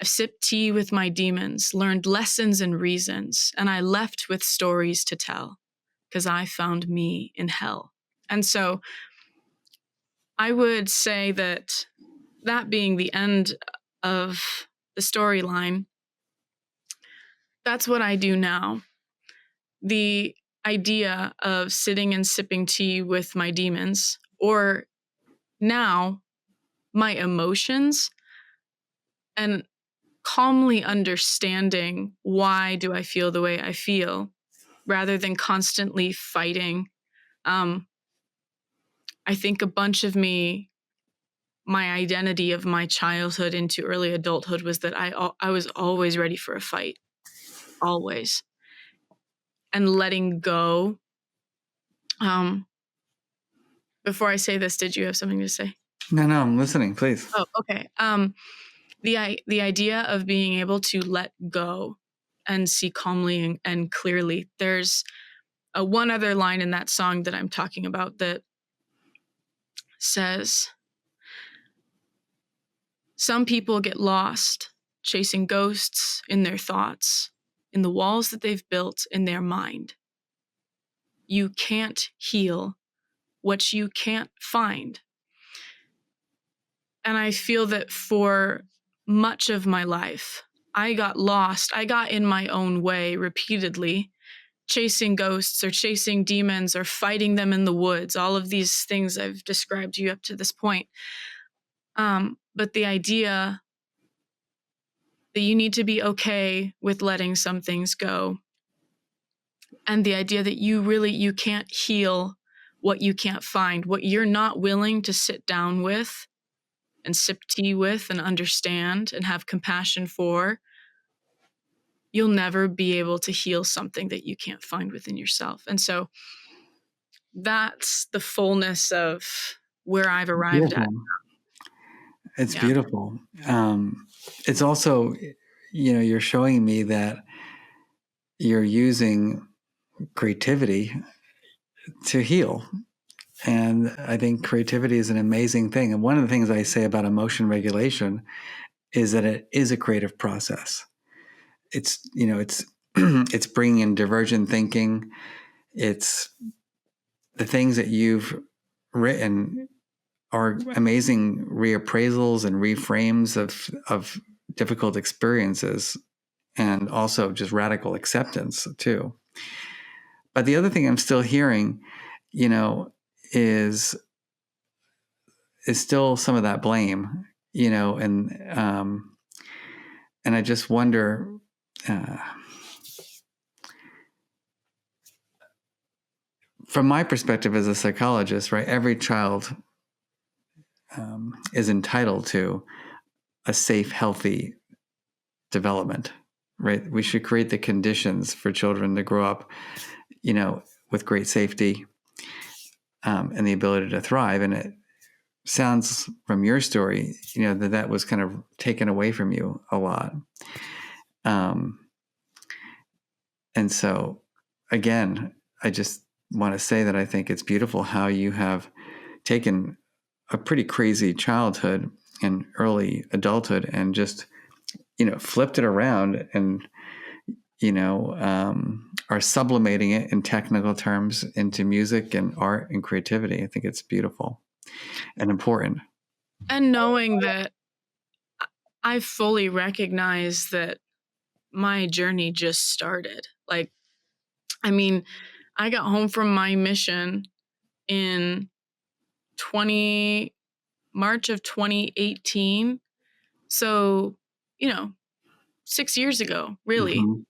I've sipped tea with my demons, learned lessons and reasons, and I left with stories to tell, because I found me in hell. And so I would say that being the end of the storyline, that's what I do now. The idea of sitting and sipping tea with my demons, or now my emotions, and calmly understanding why do I feel the way I feel, rather than constantly fighting. I think a bunch of my identity of my childhood into early adulthood was that I was always ready for a fight, always. And letting go. Before I say this, did you have something to say? No, I'm listening, please. Oh, okay. The idea of being able to let go and see calmly and clearly. There's one other line in that song that I'm talking about that says, some people get lost chasing ghosts in their thoughts, in the walls that they've built in their mind. You can't heal what you can't find. And I feel that for much of my life, I got lost. I got in my own way repeatedly, chasing ghosts or chasing demons or fighting them in the woods, all of these things I've described to you up to this point. But the idea that you need to be okay with letting some things go, and the idea that you can't heal what you can't find, what you're not willing to sit down with and sip tea with and understand and have compassion for, you'll never be able to heal something that you can't find within yourself. And so that's the fullness of where I've arrived Beautiful. at. It's beautiful. It's also, you're showing me that you're using creativity to heal. And I think creativity is an amazing thing. And one of the things I say about emotion regulation is that it is a creative process. It's it's bringing in divergent thinking. It's the things that you've written are amazing reappraisals and reframes of difficult experiences, and also just radical acceptance too. But the other thing I'm still hearing, is still some of that blame, and I just wonder, from my perspective as a psychologist, right? Every child is entitled to a safe, healthy development, right? We should create the conditions for children to grow up, with great safety, and the ability to thrive. And sounds from your story, that was kind of taken away from you a lot. And so, again, I just want to say that I think it's beautiful how you have taken a pretty crazy childhood and early adulthood and just, flipped it around and, are sublimating it in technical terms into music and art and creativity. I think it's beautiful and important. And knowing that I fully recognize that my journey just started. Like, I mean, I got home from my mission in March of 2018. So, 6 years ago, really. Mm-hmm.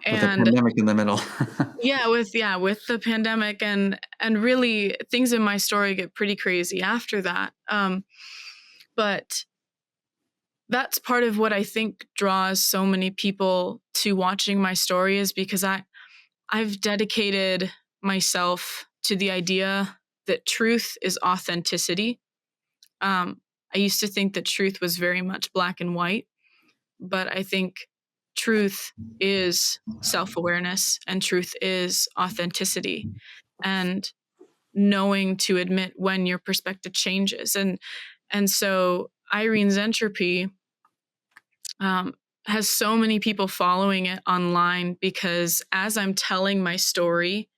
With a And pandemic in the middle. with the pandemic and really things in my story get pretty crazy after that. But that's part of what I think draws so many people to watching my story, is because I've dedicated myself to the idea that truth is authenticity. I used to think that truth was very much black and white, but I think truth is self-awareness and truth is authenticity, and knowing to admit when your perspective changes. And so Irene's Entropy has so many people following it online, because as I'm telling my story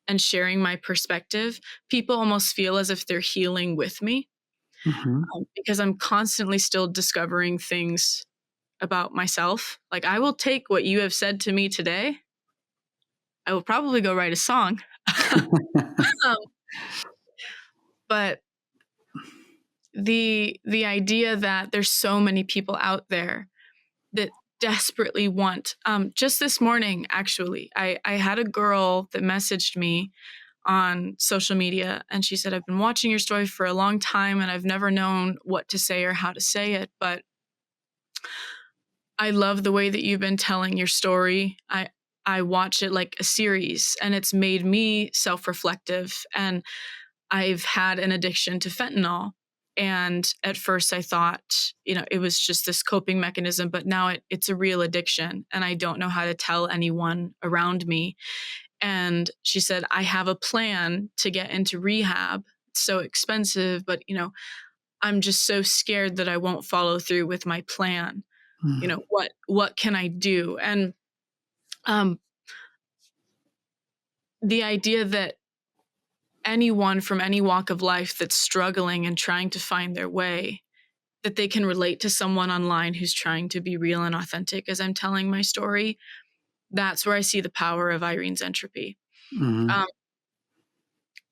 and sharing my perspective, people almost feel as if they're healing with me, Mm-hmm. because I'm constantly still discovering things about myself. Like, I will take what you have said to me today. I will probably go write a song. um, but the idea that there's so many people out there that desperately want, just this morning, actually, I had a girl that messaged me on social media, and she said, I've been watching your story for a long time and I've never known what to say or how to say it, but I love the way that you've been telling your story. I watch it like a series, and it's made me self-reflective, and I've had an addiction to fentanyl. And at first I thought, it was just this coping mechanism, but now it's a real addiction and I don't know how to tell anyone around me. And she said, I have a plan to get into rehab. It's so expensive, but I'm just so scared that I won't follow through with my plan. Mm-hmm. What can I do? And the idea that anyone from any walk of life that's struggling and trying to find their way, that they can relate to someone online who's trying to be real and authentic as I'm telling my story, that's where I see the power of Irene's Entropy. Mm-hmm.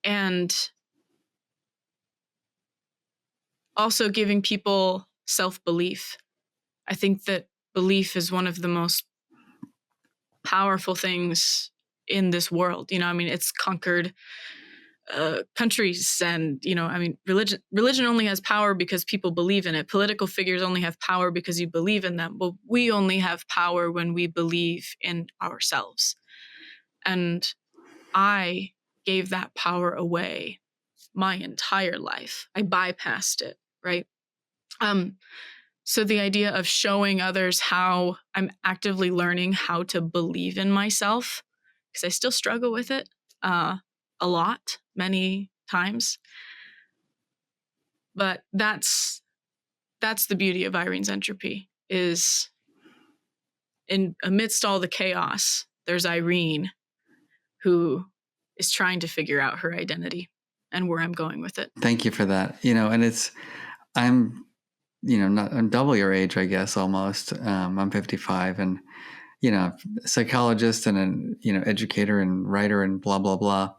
And also giving people self-belief. I think that belief is one of the most powerful things in this world. It's conquered countries, and religion only has power because people believe in it. Political figures only have power because you believe in them. But we only have power when we believe in ourselves. And I gave that power away my entire life. I bypassed it, right? So the idea of showing others how I'm actively learning how to believe in myself, because I still struggle with it a lot, many times. But that's the beauty of Irene's Entropy, is in amidst all the chaos, there's Irene who is trying to figure out her identity and where I'm going with it. Thank you for that. And I'm I'm double your age, I guess, almost. I'm 55, and a psychologist and an educator and writer and blah blah blah.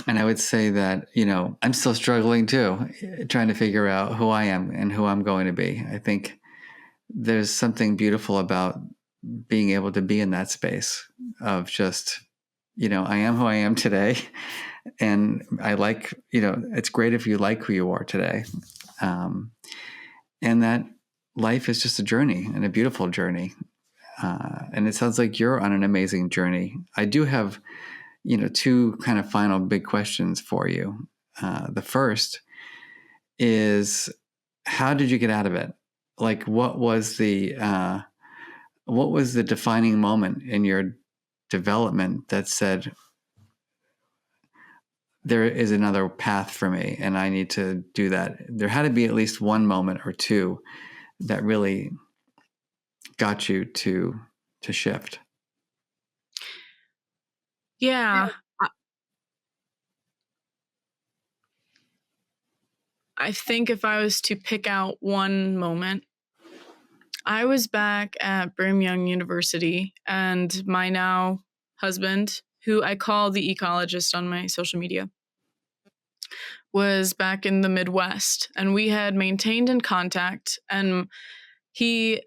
And I would say that I'm still struggling too, trying to figure out who I am and who I'm going to be. I think there's something beautiful about being able to be in that space of just I am who I am today, and I like it's great if you like who you are today. And that life is just a journey, and a beautiful journey. And it sounds like you're on an amazing journey. I do have, two kind of final big questions for you. The first is, how did you get out of it? Like, what was the defining moment in your development that said, there is another path for me and I need to do that? There had to be at least one moment or two that really got you to shift. Yeah. I think if I was to pick out one moment, I was back at Brigham Young University, and my now husband, who I call the ecologist on my social media, was back in the Midwest, and we had maintained in contact, and he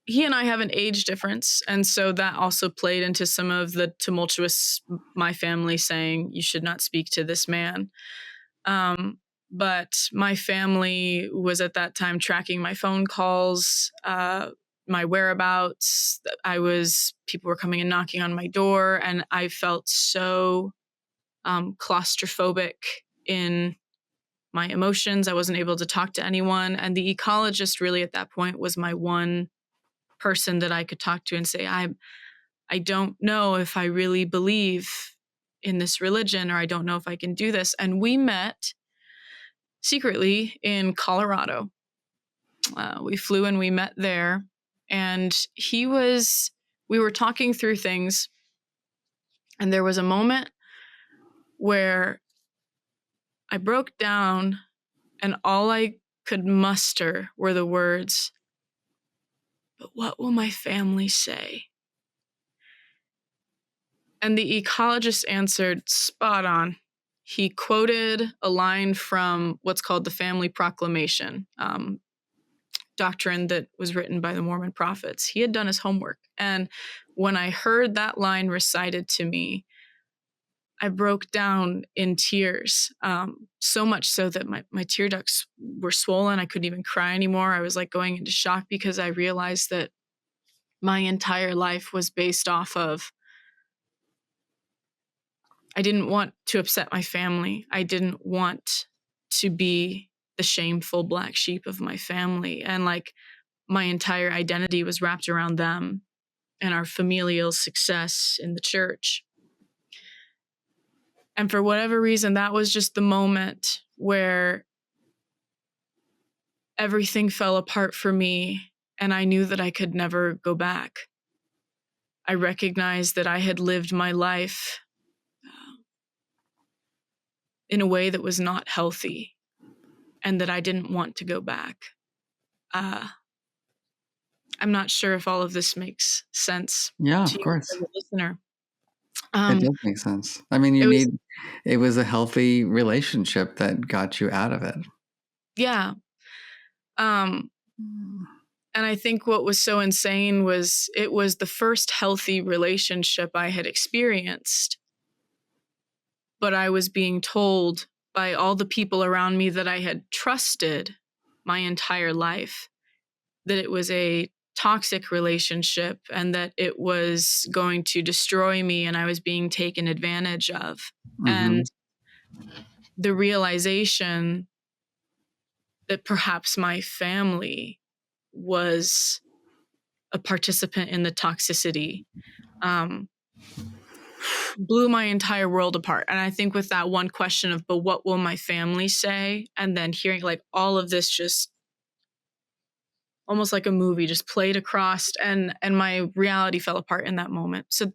and I have an age difference, and so that also played into some of the tumultuous, my family saying, you should not speak to this man. But my family was at that time tracking my phone calls, my whereabouts. People were coming and knocking on my door, and I felt so claustrophobic in my emotions. I wasn't able to talk to anyone. And the ecologist really at that point was my one person that I could talk to and say, I don't know if I really believe in this religion, or I don't know if I can do this. And we met secretly in Colorado. We flew and we met there, and we were talking through things, and there was a moment where I broke down, and all I could muster were the words, "But what will my family say?" And the ecologist answered spot on. He quoted a line from what's called the Family Proclamation, doctrine that was written by the Mormon prophets. He had done his homework. And when I heard that line recited to me, I broke down in tears, so much so that my tear ducts were swollen. I couldn't even cry anymore. I was like going into shock because I realized that my entire life was based off of, I didn't want to upset my family. I didn't want to be the shameful black sheep of my family. And like my entire identity was wrapped around them and our familial success in the church. And for whatever reason, that was just the moment where everything fell apart for me, and I knew that I could never go back. I recognized that I had lived my life in a way that was not healthy, and that I didn't want to go back. I'm not sure if all of this makes sense Yeah, to of you course. as a listener. It does make sense. I mean, it was a healthy relationship that got you out of it. Yeah. And I think what was so insane was it was the first healthy relationship I had experienced, but I was being told by all the people around me that I had trusted my entire life that it was a toxic relationship and that it was going to destroy me and I was being taken advantage of. Mm-hmm. And the realization that perhaps my family was a participant in the toxicity blew my entire world apart. And I think with that one question of, but what will my family say? And then hearing like all of this just almost like a movie just played across, and my reality fell apart in that moment. So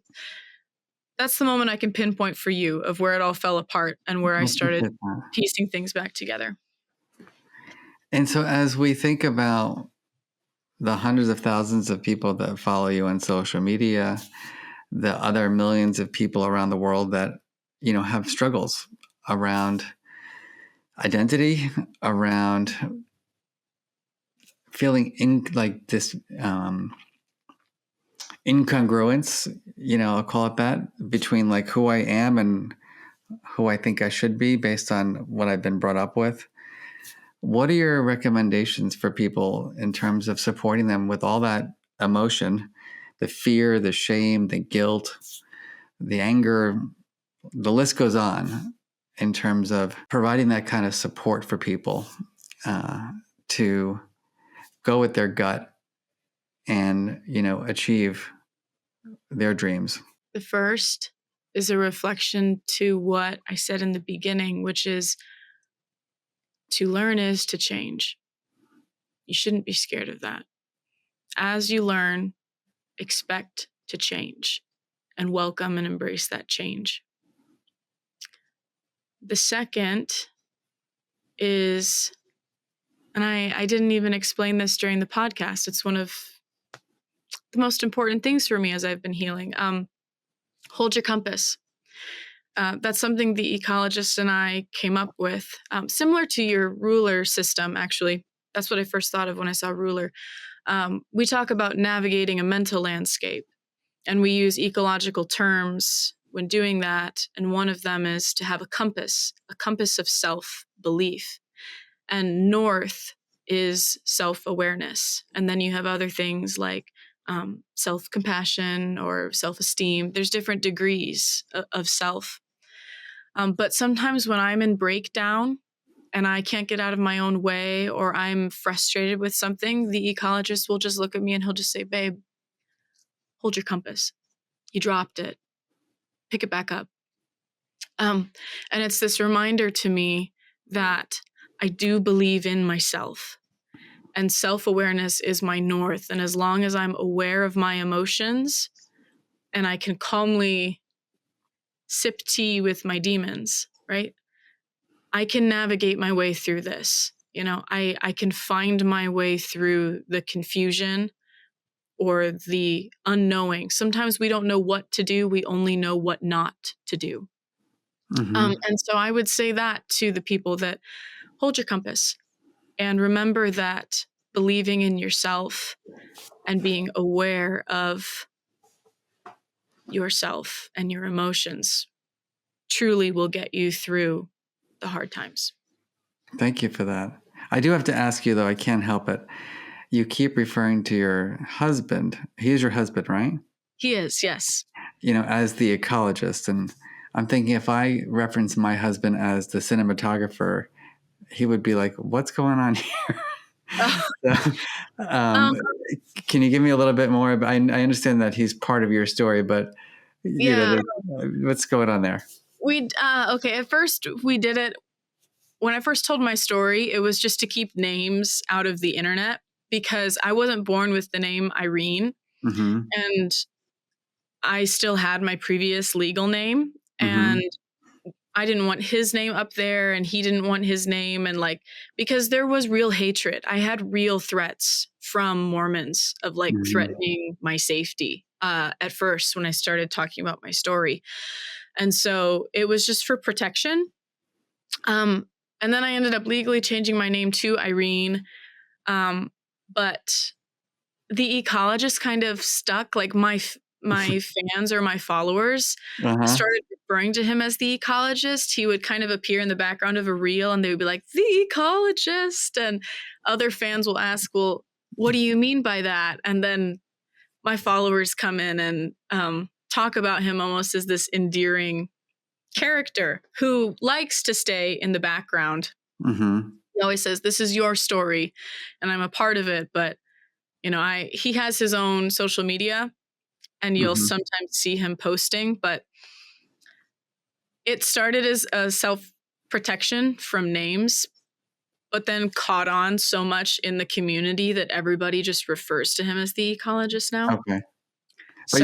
that's the moment I can pinpoint for you of where it all fell apart and where I started piecing things back together. And so as we think about the hundreds of thousands of people that follow you on social media, the other millions of people around the world that, have struggles around identity, around feeling like this incongruence, I'll call it that, between like who I am and who I think I should be based on what I've been brought up with. What are your recommendations for people in terms of supporting them with all that emotion, the fear, the shame, the guilt, the anger, the list goes on, in terms of providing that kind of support for people to go with their gut and, achieve their dreams? The first is a reflection to what I said in the beginning, which is to learn is to change. You shouldn't be scared of that. As you learn, expect to change and welcome and embrace that change. The second is, and I didn't even explain this during the podcast, it's one of the most important things for me as I've been healing. Hold your compass. That's something the ecologist and I came up with, similar to your ruler system, actually. That's what I first thought of when I saw ruler. We talk about navigating a mental landscape, and we use ecological terms when doing that. And one of them is to have a compass of self-belief. And north is self-awareness. And then you have other things like self-compassion or self-esteem. There's different degrees of self. But sometimes when I'm in breakdown and I can't get out of my own way, or I'm frustrated with something, the ecologist will just look at me and he'll just say, babe, hold your compass. You dropped it. Pick it back up. And it's this reminder to me that I do believe in myself, and self-awareness is my north. And as long as I'm aware of my emotions and I can calmly sip tea with my demons, right? I can navigate my way through this. I can find my way through the confusion or the unknowing. Sometimes we don't know what to do. We only know what not to do. Mm-hmm. And so I would say that to the people that hold your compass and remember that believing in yourself and being aware of yourself and your emotions truly will get you through the hard times. Thank you for that. I do have to ask you, though, I can't help it. You keep referring to your husband. He is your husband, right? He is, yes. As the ecologist. And I'm thinking if I reference my husband as the cinematographer, he would be like, what's going on here? So, can you give me a little bit more? I understand that he's part of your story, but what's going on there? Okay. At first we did it. When I first told my story, it was just to keep names out of the internet because I wasn't born with the name Irene, mm-hmm. and I still had my previous legal name, mm-hmm. and I didn't want his name up there and he didn't want his name. And because there was real hatred. I had real threats from Mormons of mm-hmm. threatening my safety at first when I started talking about my story. And so it was just for protection. And then I ended up legally changing my name to Irene. But the ecologist kind of stuck, my fans or my followers started referring to him as the ecologist. He would kind of appear in the background of a reel and they would be like, the ecologist. And other fans will ask, well, what do you mean by that? And then my followers come in and talk about him almost as this endearing character who likes to stay in the background. Mm-hmm. He always says, this is your story and I'm a part of it. But, he has his own social media and you'll mm-hmm. sometimes see him posting, but it started as a self-protection from names, but then caught on so much in the community that everybody just refers to him as the ecologist now. Okay. But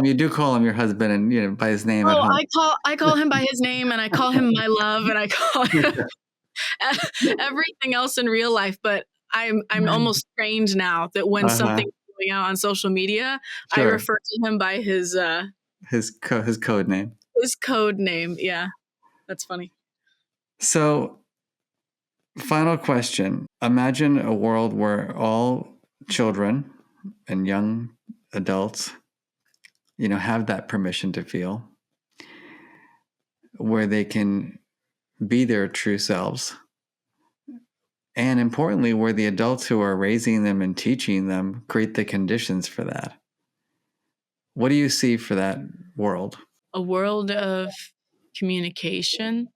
you do call him your husband and by his name at home. I call him by his name and I call him my love and I call him everything else in real life. But I'm almost trained now that when something's going out on social media, sure. I refer to him by his code name. His code name, yeah. That's funny. So, final question. Imagine a world where all children and young adults have that permission to feel, where they can be their true selves. And importantly, where the adults who are raising them and teaching them create the conditions for that. What do you see for that world? A world of communication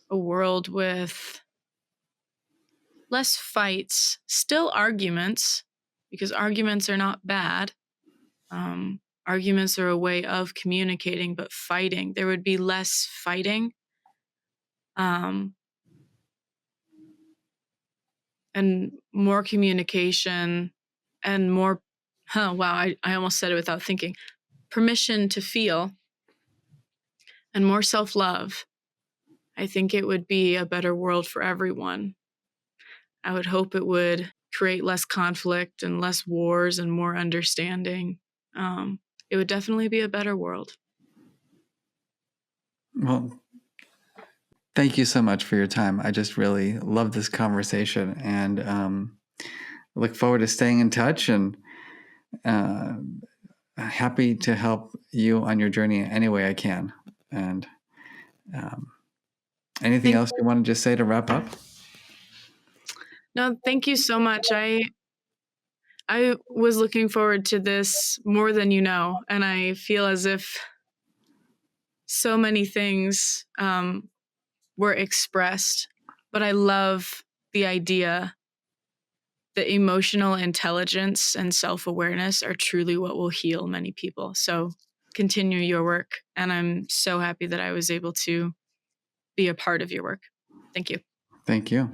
a world with less fights, still arguments, because arguments are not bad. Arguments are a way of communicating, but fighting, there would be less fighting. And more communication and more, I almost said it without thinking, permission to feel and more self-love. I think it would be a better world for everyone. I would hope it would create less conflict and less wars and more understanding. It would definitely be a better world. Well, thank you so much for your time. I just really love this conversation, and look forward to staying in touch, and happy to help you on your journey any way I can. And anything else you want to just say to wrap up? No, thank you so much. I was looking forward to this more than you know, and I feel as if so many things were expressed, but I love the idea that emotional intelligence and self-awareness are truly what will heal many people. So continue your work, and I'm so happy that I was able to be a part of your work. Thank you. Thank you.